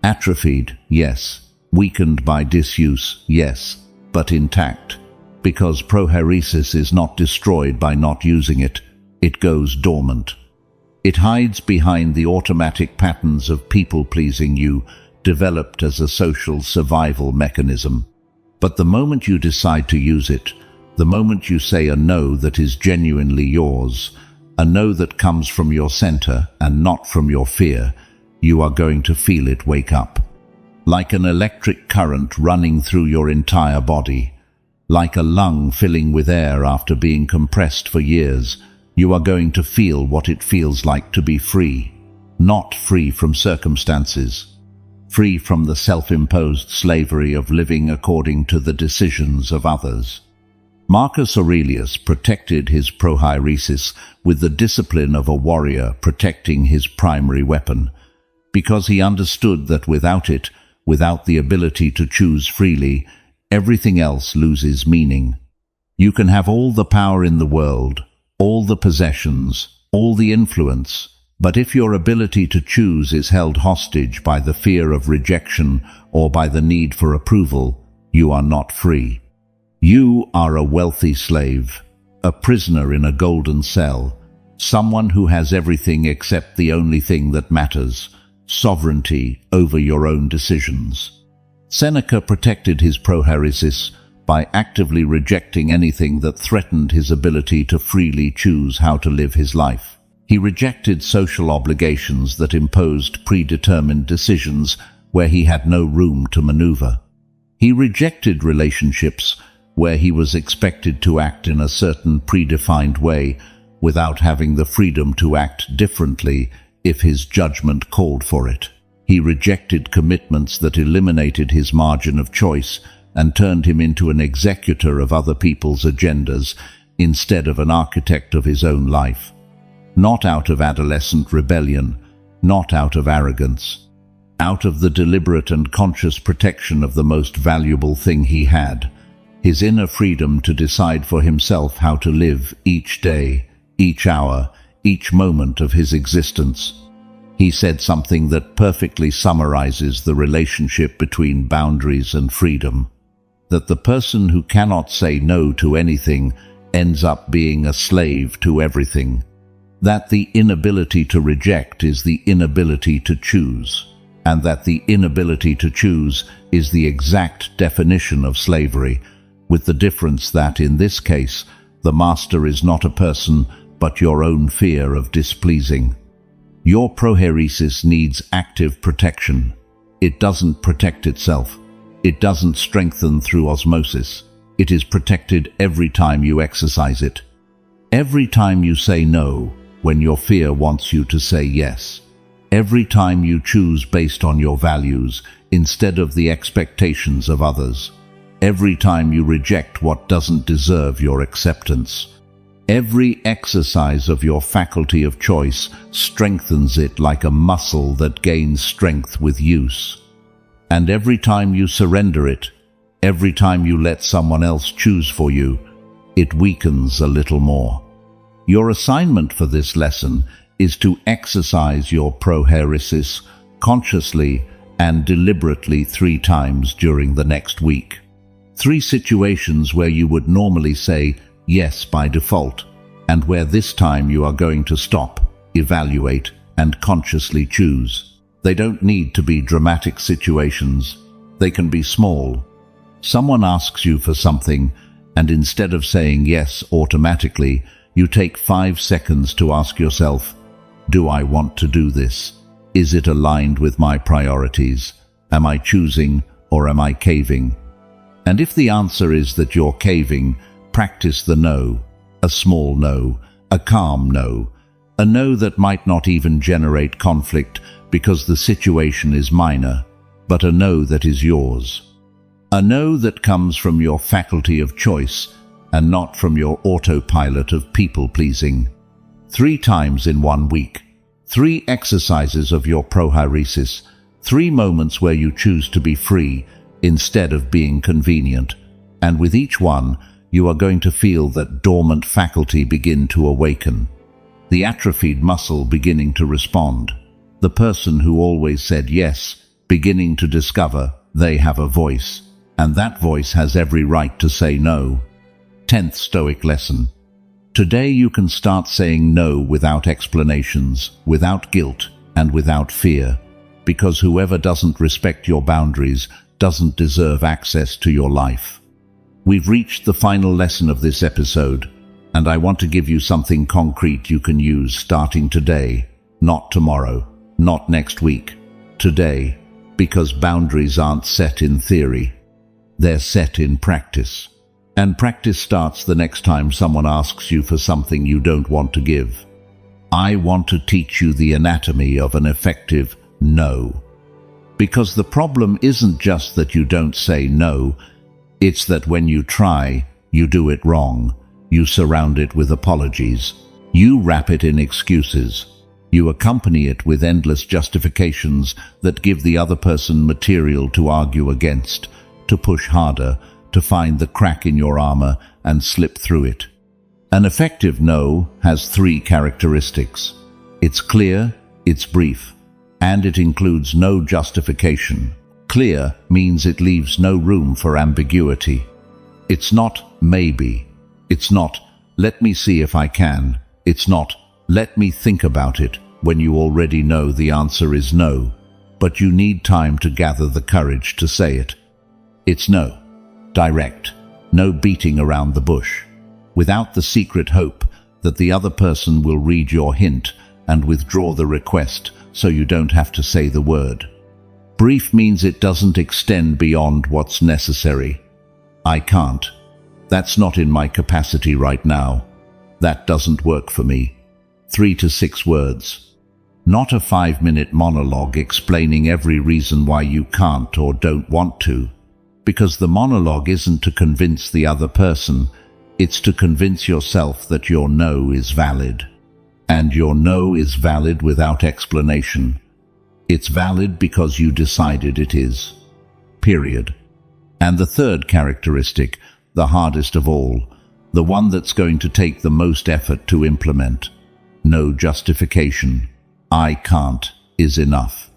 S1: Atrophied, yes. Weakened by disuse, yes, but intact. Because prohairesis is not destroyed by not using it, it goes dormant. It hides behind the automatic patterns of people-pleasing you, developed as a social survival mechanism. But the moment you decide to use it, the moment you say a no that is genuinely yours, a no that comes from your center and not from your fear, you are going to feel it wake up. Like an electric current running through your entire body, like a lung filling with air after being compressed for years, you are going to feel what it feels like to be free, not free from circumstances, free from the self-imposed slavery of living according to the decisions of others. Marcus Aurelius protected his prohairesis with the discipline of a warrior protecting his primary weapon, because he understood that without it, without the ability to choose freely, everything else loses meaning. You can have all the power in the world, all the possessions, all the influence, but if your ability to choose is held hostage by the fear of rejection or by the need for approval, you are not free. You are a wealthy slave, a prisoner in a golden cell, someone who has everything except the only thing that matters: sovereignty over your own decisions. Seneca protected his prohairesis by actively rejecting anything that threatened his ability to freely choose how to live his life. He rejected social obligations that imposed predetermined decisions where he had no room to maneuver. He rejected relationships where he was expected to act in a certain predefined way without having the freedom to act differently if his judgment called for it. He rejected commitments that eliminated his margin of choice and turned him into an executor of other people's agendas instead of an architect of his own life. Not out of adolescent rebellion, not out of arrogance, out of the deliberate and conscious protection of the most valuable thing he had, his inner freedom to decide for himself how to live each day, each hour, each moment of his existence. He said something that perfectly summarizes the relationship between boundaries and freedom, that the person who cannot say no to anything ends up being a slave to everything, that the inability to reject is the inability to choose, and that the inability to choose is the exact definition of slavery, with the difference that, in this case, the master is not a person, but your own fear of displeasing. Your prohairesis needs active protection. It doesn't protect itself. It doesn't strengthen through osmosis. It is protected every time you exercise it. Every time you say no, when your fear wants you to say yes. Every time you choose based on your values instead of the expectations of others. Every time you reject what doesn't deserve your acceptance. Every exercise of your faculty of choice strengthens it like a muscle that gains strength with use. And every time you surrender it, every time you let someone else choose for you, it weakens a little more. Your assignment for this lesson is to exercise your prohairesis consciously and deliberately 3 times during the next week. 3 situations where you would normally say yes by default, and where this time you are going to stop, evaluate, and consciously choose. They don't need to be dramatic situations. They can be small. Someone asks you for something, and instead of saying yes automatically, you take 5 seconds to ask yourself, do I want to do this? Is it aligned with my priorities? Am I choosing or am I caving? And if the answer is that you're caving, practice the no, a small no, a calm no, a no that might not even generate conflict because the situation is minor, but a no that is yours. A no that comes from your faculty of choice and not from your autopilot of people-pleasing. 3 times in 1 week. 3 exercises of your prohairesis. 3 moments where you choose to be free instead of being convenient. And with each one, you are going to feel that dormant faculty begin to awaken. The atrophied muscle beginning to respond. The person who always said yes, beginning to discover they have a voice, and that voice has every right to say no. 10th Stoic lesson. Today you can start saying no without explanations, without guilt, and without fear, because whoever doesn't respect your boundaries doesn't deserve access to your life. We've reached the final lesson of this episode, and I want to give you something concrete you can use starting today, not tomorrow, not next week, today, because boundaries aren't set in theory. They're set in practice. And practice starts the next time someone asks you for something you don't want to give. I want to teach you the anatomy of an effective no. Because the problem isn't just that you don't say no, it's that when you try, you do it wrong. You surround it with apologies. You wrap it in excuses. You accompany it with endless justifications that give the other person material to argue against, to push harder, to find the crack in your armor and slip through it. An effective no has 3 characteristics. It's clear, it's brief, and it includes no justification. Clear means it leaves no room for ambiguity. It's not maybe. It's not let me see if I can. It's not let me think about it when you already know the answer is no, but you need time to gather the courage to say it. It's no. Direct. No beating around the bush. Without the secret hope that the other person will read your hint and withdraw the request so you don't have to say the word. Brief means it doesn't extend beyond what's necessary. I can't. That's not in my capacity right now. That doesn't work for me. 3 to 6 words. Not a 5-minute monologue explaining every reason why you can't or don't want to. Because the monologue isn't to convince the other person, it's to convince yourself that your no is valid. And your no is valid without explanation. It's valid because you decided it is. Period. And the third characteristic, the hardest of all, the one that's going to take the most effort to implement. No justification. I can't is enough.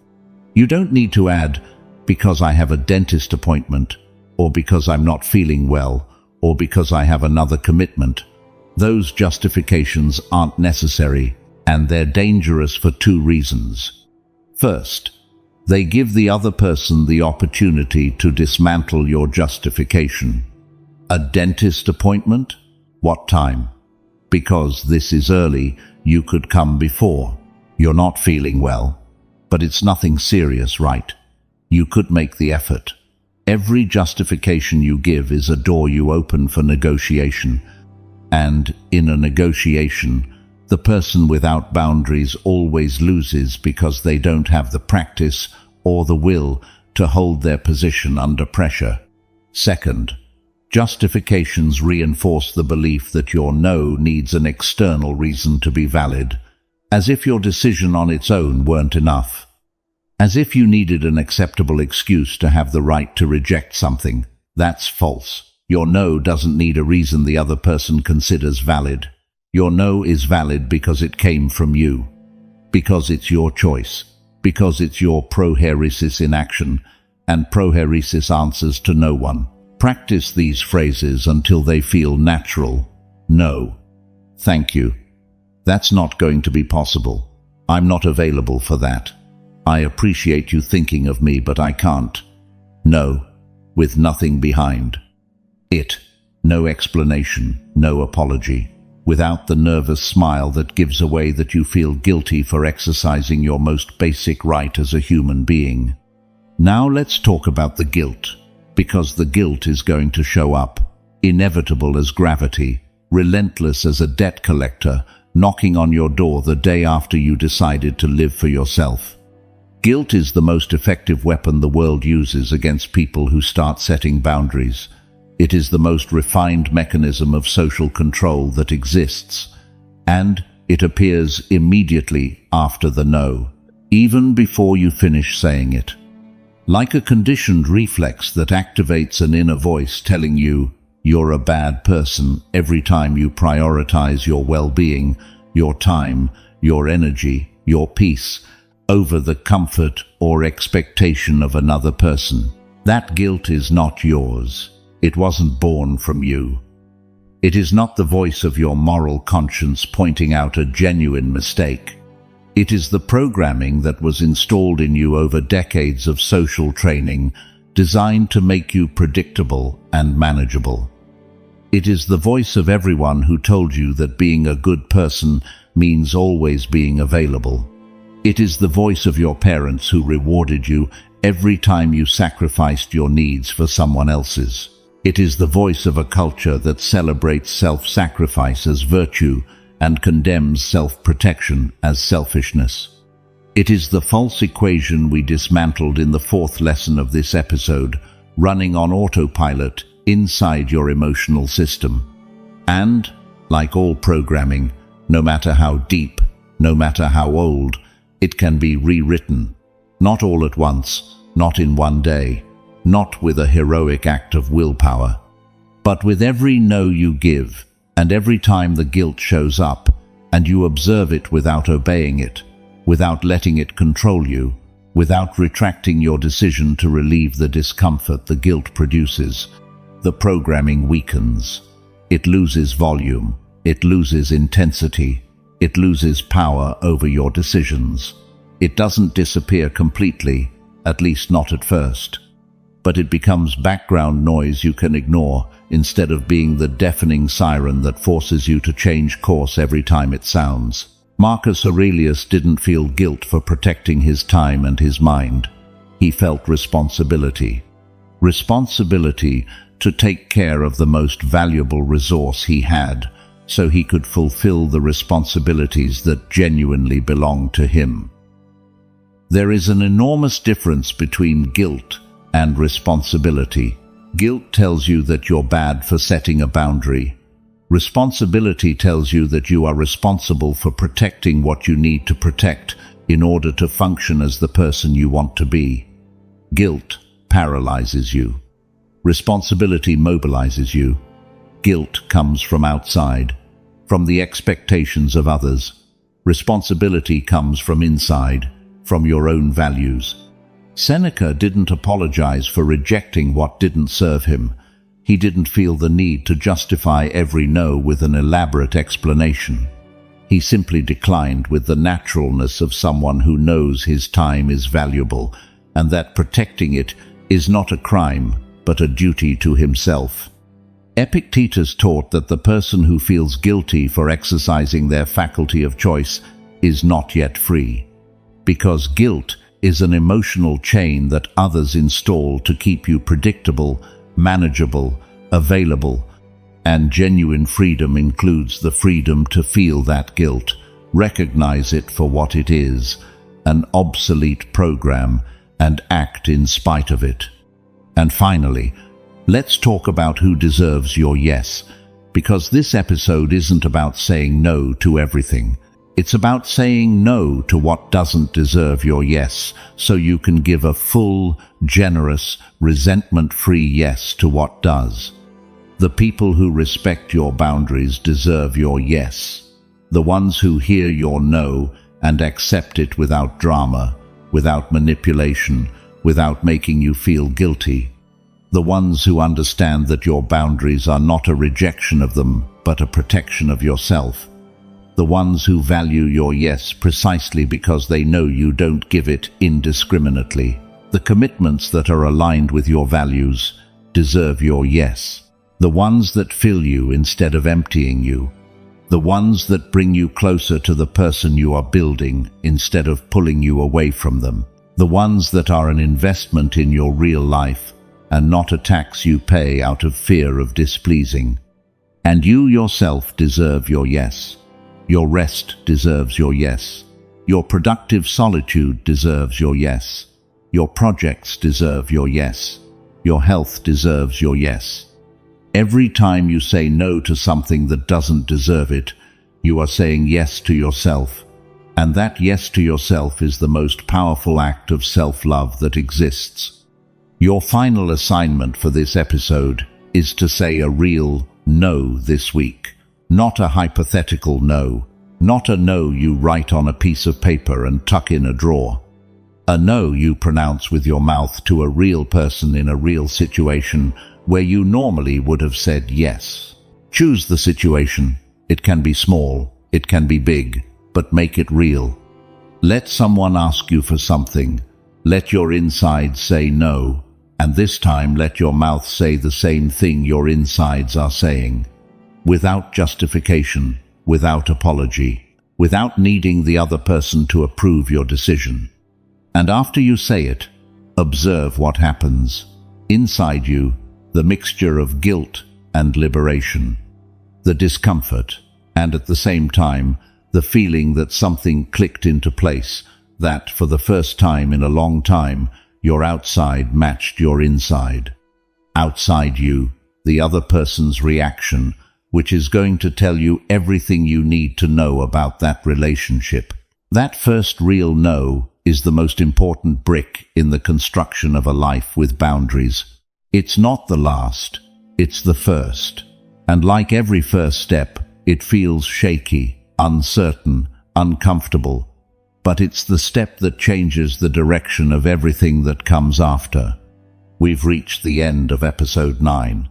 S1: You don't need to add, because I have a dentist appointment, or because I'm not feeling well, or because I have another commitment. Those justifications aren't necessary, and they're dangerous for two reasons. First, they give the other person the opportunity to dismantle your justification. A dentist appointment? What time? Because this is early, you could come before. You're not feeling well, but it's nothing serious, right? You could make the effort. Every justification you give is a door you open for negotiation. And in a negotiation, the person without boundaries always loses because they don't have the practice or the will to hold their position under pressure. Second, justifications reinforce the belief that your no needs an external reason to be valid, as if your decision on its own weren't enough. As if you needed an acceptable excuse to have the right to reject something. That's false. Your no doesn't need a reason the other person considers valid. Your no is valid because it came from you. Because it's your choice. Because it's your prohairesis in action, and prohairesis answers to no one. Practice these phrases until they feel natural. No. Thank you. That's not going to be possible. I'm not available for that. I appreciate you thinking of me, but I can't. No, with nothing behind. It. No explanation, no apology. Without the nervous smile that gives away that you feel guilty for exercising your most basic right as a human being. Now let's talk about the guilt, because the guilt is going to show up, inevitable as gravity, relentless as a debt collector, knocking on your door the day after you decided to live for yourself. Guilt is the most effective weapon the world uses against people who start setting boundaries. It is the most refined mechanism of social control that exists, and it appears immediately after the no, even before you finish saying it. Like a conditioned reflex that activates an inner voice telling you you're a bad person every time you prioritize your well-being, your time, your energy, your peace, over the comfort or expectation of another person. That guilt is not yours. It wasn't born from you. It is not the voice of your moral conscience pointing out a genuine mistake. It is the programming that was installed in you over decades of social training, designed to make you predictable and manageable. It is the voice of everyone who told you that being a good person means always being available. It is the voice of your parents who rewarded you every time you sacrificed your needs for someone else's. It is the voice of a culture that celebrates self-sacrifice as virtue and condemns self-protection as selfishness. It is the false equation we dismantled in the fourth lesson of this episode, running on autopilot inside your emotional system. And, like all programming, no matter how deep, no matter how old, it can be rewritten. Not all at once, not in one day, not with a heroic act of willpower, but with every no you give, and every time the guilt shows up, and you observe it without obeying it, without letting it control you, without retracting your decision to relieve the discomfort the guilt produces, the programming weakens. It loses volume, it loses intensity, it loses power over your decisions. It doesn't disappear completely, at least not at first. But it becomes background noise you can ignore instead of being the deafening siren that forces you to change course every time it sounds. Marcus Aurelius didn't feel guilt for protecting his time and his mind. He felt responsibility. Responsibility to take care of the most valuable resource he had, so he could fulfill the responsibilities that genuinely belonged to him. There is an enormous difference between guilt and responsibility. Guilt tells you that you're bad for setting a boundary. Responsibility tells you that you are responsible for protecting what you need to protect in order to function as the person you want to be. Guilt paralyzes you. Responsibility mobilizes you. Guilt comes from outside, from the expectations of others. Responsibility comes from inside, from your own values. Seneca didn't apologize for rejecting what didn't serve him. He didn't feel the need to justify every no with an elaborate explanation. He simply declined with the naturalness of someone who knows his time is valuable and that protecting it is not a crime, but a duty to himself. Epictetus taught that the person who feels guilty for exercising their faculty of choice is not yet free, because guilt is an emotional chain that others install to keep you predictable, manageable, available, and genuine freedom includes the freedom to feel that guilt, recognize it for what it is, an obsolete program, and act in spite of it. And finally, let's talk about who deserves your yes, because this episode isn't about saying no to everything. It's about saying no to what doesn't deserve your yes, so you can give a full, generous, resentment-free yes to what does. The people who respect your boundaries deserve your yes. The ones who hear your no and accept it without drama, without manipulation, without making you feel guilty. The ones who understand that your boundaries are not a rejection of them, but a protection of yourself. The ones who value your yes precisely because they know you don't give it indiscriminately. The commitments that are aligned with your values deserve your yes. The ones that fill you instead of emptying you. The ones that bring you closer to the person you are building instead of pulling you away from them. The ones that are an investment in your real life and not a tax you pay out of fear of displeasing. And you yourself deserve your yes. Your rest deserves your yes. Your productive solitude deserves your yes. Your projects deserve your yes. Your health deserves your yes. Every time you say no to something that doesn't deserve it, you are saying yes to yourself. And that yes to yourself is the most powerful act of self-love that exists. Your final assignment for this episode is to say a real no this week. Not a hypothetical no. Not a no you write on a piece of paper and tuck in a drawer. A no you pronounce with your mouth to a real person in a real situation where you normally would have said yes. Choose the situation. It can be small, it can be big, but make it real. Let someone ask you for something. Let your insides say no, and this time let your mouth say the same thing your insides are saying. Without justification, without apology, without needing the other person to approve your decision. And after you say it, observe what happens. Inside you, the mixture of guilt and liberation. The discomfort, and at the same time, the feeling that something clicked into place, that for the first time in a long time, your outside matched your inside. Outside you, the other person's reaction, which is going to tell you everything you need to know about that relationship. That first real no is the most important brick in the construction of a life with boundaries. It's not the last, it's the first. And like every first step, it feels shaky, uncertain, uncomfortable. But it's the step that changes the direction of everything that comes after. We've reached the end of episode 9.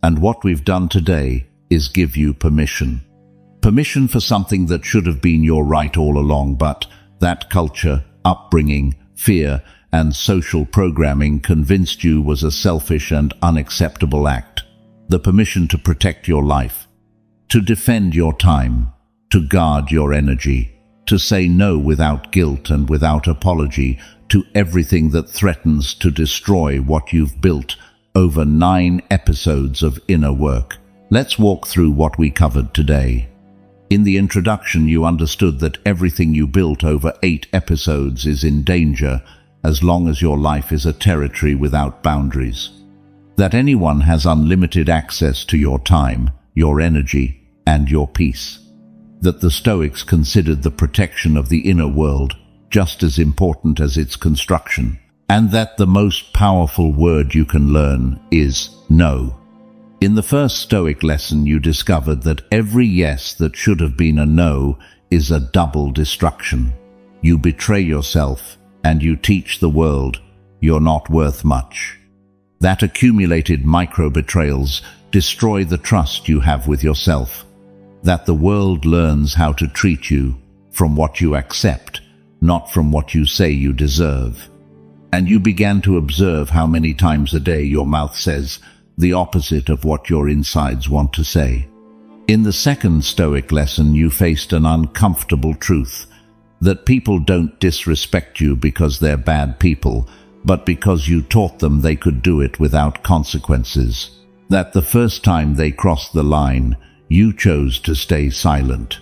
S1: And what we've done today is give you permission. Permission for something that should have been your right all along, but that culture, upbringing, fear, and social programming convinced you was a selfish and unacceptable act. The permission to protect your life, to defend your time, to guard your energy, to say no without guilt and without apology to everything that threatens to destroy what you've built over 9 episodes of inner work. Let's walk through what we covered today. In the introduction, you understood that everything you built over 8 episodes is in danger as long as your life is a territory without boundaries. that anyone has unlimited access to your time, your energy, and your peace, that the Stoics considered the protection of the inner world just as important as its construction, and that the most powerful word you can learn is no. In the first Stoic lesson, you discovered that every yes that should have been a no is a double destruction. You betray yourself, and you teach the world you're not worth much. That accumulated micro-betrayals destroy the trust you have with yourself, that the world learns how to treat you from what you accept, not from what you say you deserve. And you began to observe how many times a day your mouth says the opposite of what your insides want to say. In the second Stoic lesson, you faced an uncomfortable truth, that people don't disrespect you because they're bad people, but because you taught them they could do it without consequences. That the first time they crossed the line, you chose to stay silent.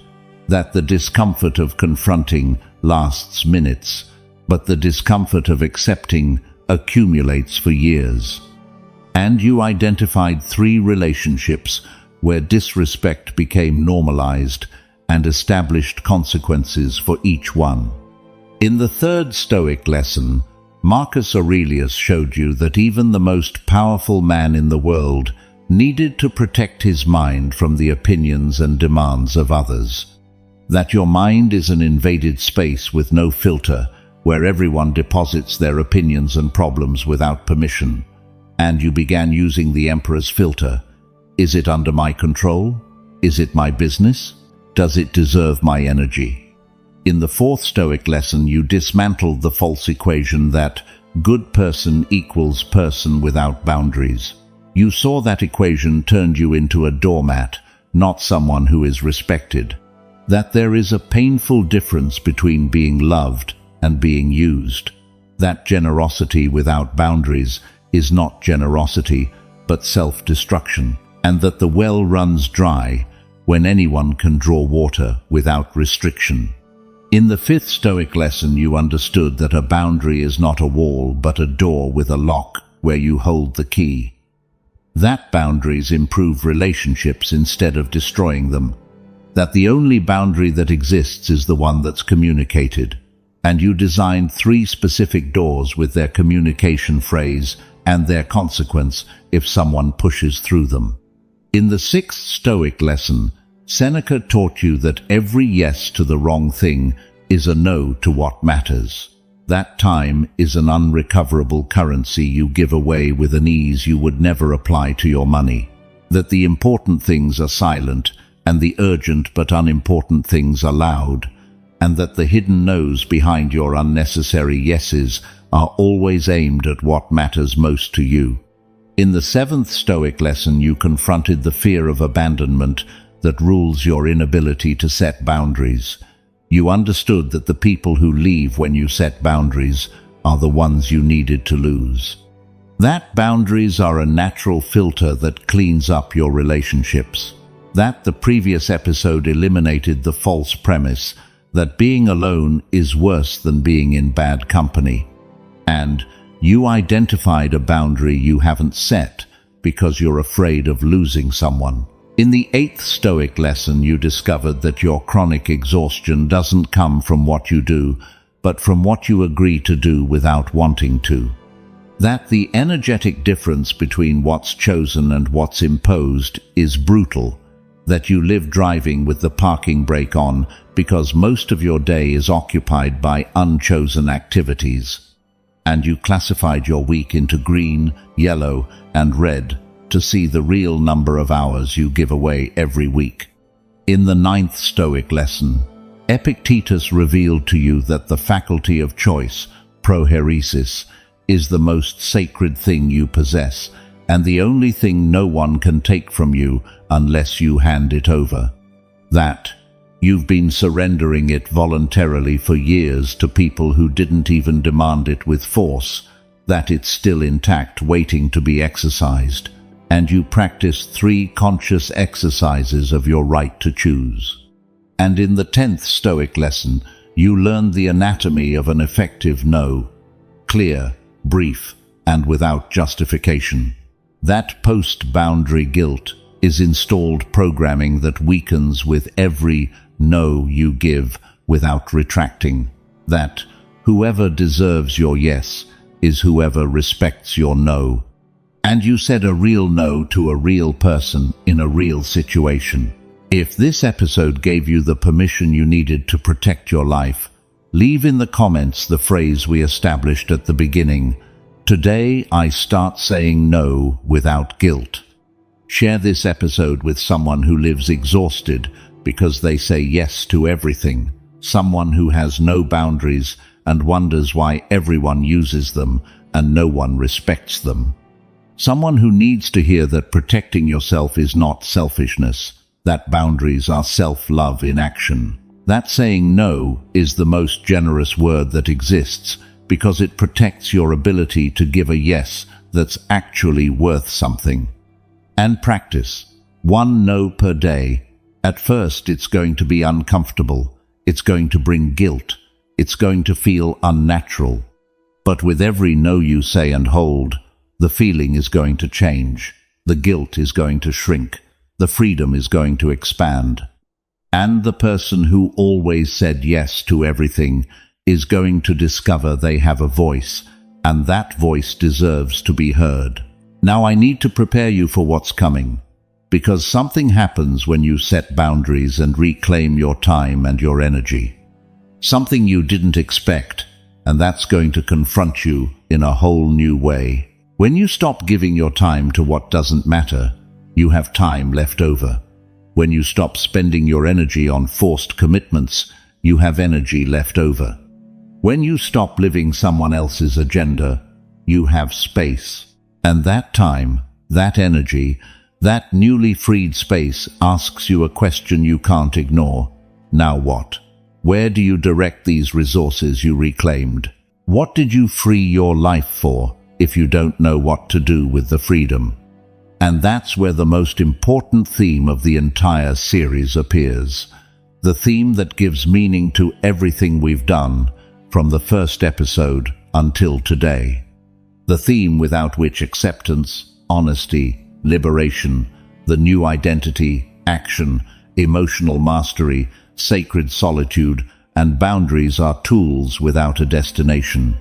S1: That the discomfort of confronting lasts minutes, but the discomfort of accepting accumulates for years. And you identified 3 relationships where disrespect became normalized and established consequences for each one. In the third Stoic lesson, Marcus Aurelius showed you that even the most powerful man in the world needed to protect his mind from the opinions and demands of others. That your mind is an invaded space with no filter, where everyone deposits their opinions and problems without permission. And you began using the emperor's filter. Is it under my control? Is it my business? Does it deserve my energy? In the fourth Stoic lesson, you dismantled the false equation that good person equals person without boundaries. You saw that equation turned you into a doormat, not someone who is respected. That there is a painful difference between being loved and being used. That generosity without boundaries is not generosity, but self-destruction. And that the well runs dry when anyone can draw water without restriction. In the fifth Stoic lesson, you understood that a boundary is not a wall, but a door with a lock where you hold the key. That boundaries improve relationships instead of destroying them. That the only boundary that exists is the one that's communicated. And you designed 3 specific doors with their communication phrase and their consequence if someone pushes through them. In the sixth Stoic lesson, Seneca taught you that every yes to the wrong thing is a no to what matters. That time is an unrecoverable currency you give away with an ease you would never apply to your money. That the important things are silent, and the urgent but unimportant things are loud, and that the hidden no's behind your unnecessary yeses are always aimed at what matters most to you. In the seventh Stoic lesson, you confronted the fear of abandonment that rules your inability to set boundaries. You understood that the people who leave when you set boundaries are the ones you needed to lose. That boundaries are a natural filter that cleans up your relationships. That the previous episode eliminated the false premise that being alone is worse than being in bad company. And you identified a boundary you haven't set because you're afraid of losing someone. In the eighth Stoic lesson, you discovered that your chronic exhaustion doesn't come from what you do, but from what you agree to do without wanting to. That the energetic difference between what's chosen and what's imposed is brutal. That you live driving with the parking brake on because most of your day is occupied by unchosen activities. And you classified your week into green, yellow, and red to see the real number of hours you give away every week. In the ninth Stoic lesson, Epictetus revealed to you that the faculty of choice, prohairesis, is the most sacred thing you possess, and the only thing no one can take from you unless you hand it over. That you've been surrendering it voluntarily for years to people who didn't even demand it with force, that it's still intact waiting to be exercised, and you practice 3 conscious exercises of your right to choose. And in the 10th Stoic lesson, you learned the anatomy of an effective no, clear, brief, and without justification. That post-boundary guilt is installed programming that weakens with every no you give without retracting. That whoever deserves your yes is whoever respects your no. And you said a real no to a real person in a real situation. If this episode gave you the permission you needed to protect your life, leave in the comments the phrase we established at the beginning: "Today I start saying no without guilt." Share this episode with someone who lives exhausted because they say yes to everything, someone who has no boundaries and wonders why everyone uses them and no one respects them. Someone who needs to hear that protecting yourself is not selfishness, that boundaries are self-love in action. That saying no is the most generous word that exists because it protects your ability to give a yes that's actually worth something. And practice. 1 no per day. At first it's going to be uncomfortable. It's going to bring guilt. It's going to feel unnatural. But with every no you say and hold, the feeling is going to change. The guilt is going to shrink. The freedom is going to expand. And the person who always said yes to everything is going to discover they have a voice, and that voice deserves to be heard. Now I need to prepare you for what's coming, because something happens when you set boundaries and reclaim your time and your energy. Something you didn't expect, and that's going to confront you in a whole new way. When you stop giving your time to what doesn't matter, you have time left over. When you stop spending your energy on forced commitments, you have energy left over. When you stop living someone else's agenda, you have space. And that time, that energy, that newly freed space asks you a question you can't ignore. Now what? Where do you direct these resources you reclaimed? What did you free your life for if you don't know what to do with the freedom? And that's where the most important theme of the entire series appears. The theme that gives meaning to everything we've done, from the first episode until today. The theme without which acceptance, honesty, liberation, the new identity, action, emotional mastery, sacred solitude, and boundaries are tools without a destination.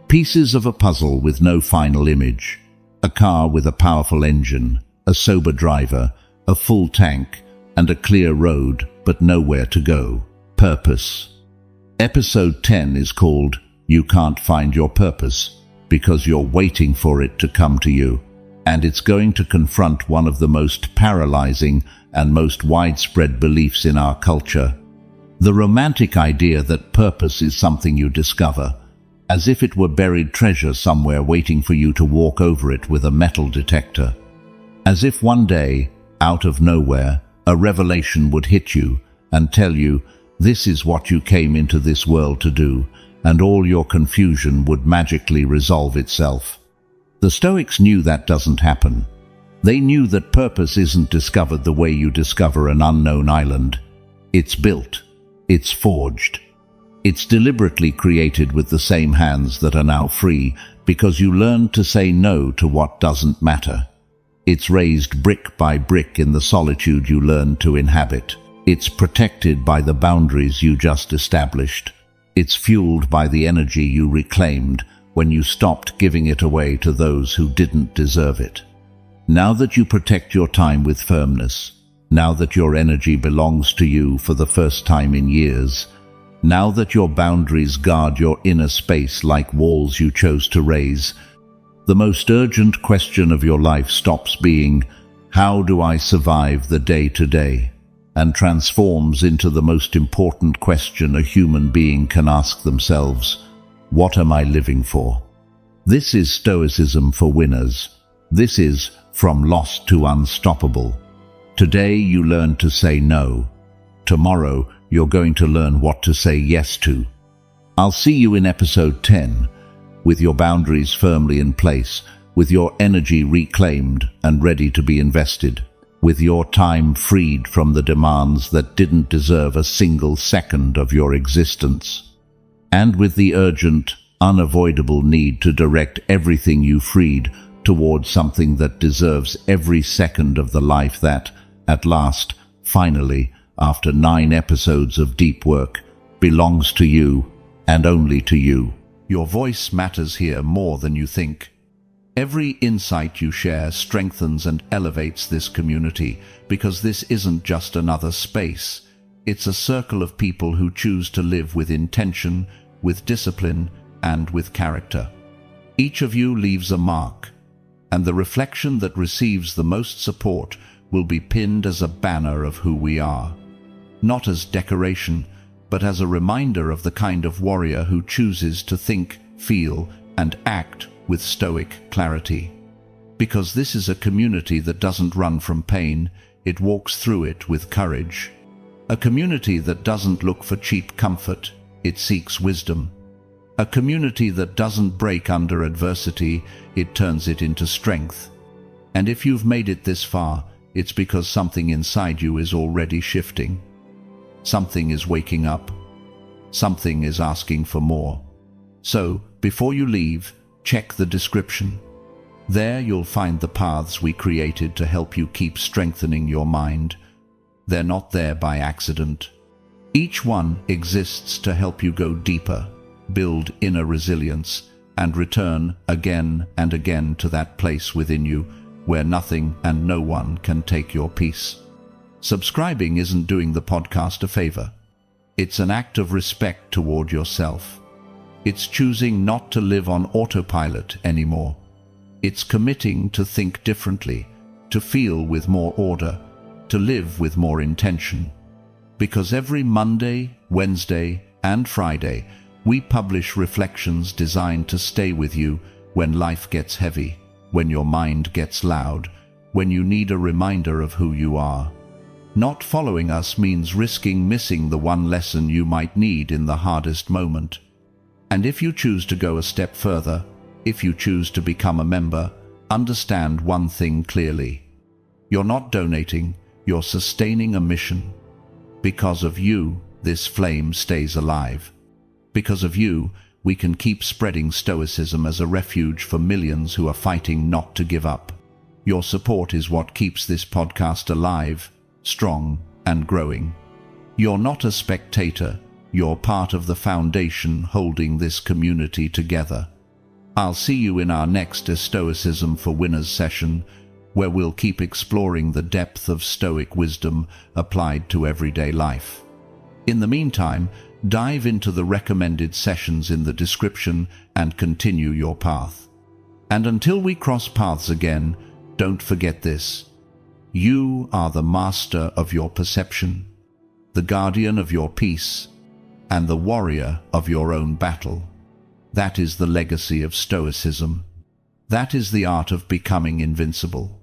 S1: Pieces of a puzzle with no final image. A car with a powerful engine, a sober driver, a full tank, and a clear road, but nowhere to go. Purpose. Episode 10 is called "You Can't Find Your Purpose," because you're waiting for it to come to you. And it's going to confront one of the most paralyzing and most widespread beliefs in our culture. The romantic idea that purpose is something you discover, as if it were buried treasure somewhere waiting for you to walk over it with a metal detector. As if one day, out of nowhere, a revelation would hit you and tell you, this is what you came into this world to do, and all your confusion would magically resolve itself. The Stoics knew that doesn't happen. They knew that purpose isn't discovered the way you discover an unknown island. It's built. It's forged. It's deliberately created with the same hands that are now free, because you learned to say no to what doesn't matter. It's raised brick by brick in the solitude you learned to inhabit. It's protected by the boundaries you just established. It's fueled by the energy you reclaimed when you stopped giving it away to those who didn't deserve it. Now that you protect your time with firmness, now that your energy belongs to you for the first time in years, now that your boundaries guard your inner space like walls you chose to raise, the most urgent question of your life stops being, "How do I survive the day-to-day?" and transforms into the most important question a human being can ask themselves: what am I living for? This is Stoicism for winners. This is from lost to unstoppable. Today you learn to say no. Tomorrow you're going to learn what to say yes to. I'll see you in episode 10, with your boundaries firmly in place, with your energy reclaimed and ready to be invested, with your time freed from the demands that didn't deserve a single second of your existence, and with the urgent, unavoidable need to direct everything you freed towards something that deserves every second of the life that, at last, finally, after 9 episodes of deep work, belongs to you and only to you. Your voice matters here more than you think. Every insight you share strengthens and elevates this community, because this isn't just another space. It's a circle of people who choose to live with intention, with discipline, and with character. Each of you leaves a mark, and the reflection that receives the most support will be pinned as a banner of who we are. Not as decoration, but as a reminder of the kind of warrior who chooses to think, feel, and act with stoic clarity. Because this is a community that doesn't run from pain, it walks through it with courage. A community that doesn't look for cheap comfort, it seeks wisdom. A community that doesn't break under adversity, it turns it into strength. And if you've made it this far, it's because something inside you is already shifting. Something is waking up. Something is asking for more. So, before you leave, check the description. There you'll find the paths we created to help you keep strengthening your mind. They're not there by accident. Each one exists to help you go deeper, build inner resilience, and return again and again to that place within you where nothing and no one can take your peace. Subscribing isn't doing the podcast a favor. It's an act of respect toward yourself. It's choosing not to live on autopilot anymore. It's committing to think differently, to feel with more order, to live with more intention. Because every Monday, Wednesday, and Friday, we publish reflections designed to stay with you when life gets heavy, when your mind gets loud, when you need a reminder of who you are. Not following us means risking missing the one lesson you might need in the hardest moment. And if you choose to go a step further, if you choose to become a member, understand one thing clearly. You're not donating, you're sustaining a mission. Because of you, this flame stays alive. Because of you, we can keep spreading Stoicism as a refuge for millions who are fighting not to give up. Your support is what keeps this podcast alive, strong, and growing. You're not a spectator, you're part of the foundation holding this community together. I'll see you in our next Stoicism for Winners session, where we'll keep exploring the depth of Stoic wisdom applied to everyday life. In the meantime, dive into the recommended sessions in the description and continue your path. And until we cross paths again, don't forget this. You are the master of your perception, the guardian of your peace, and the warrior of your own battle. That is the legacy of Stoicism. That is the art of becoming invincible.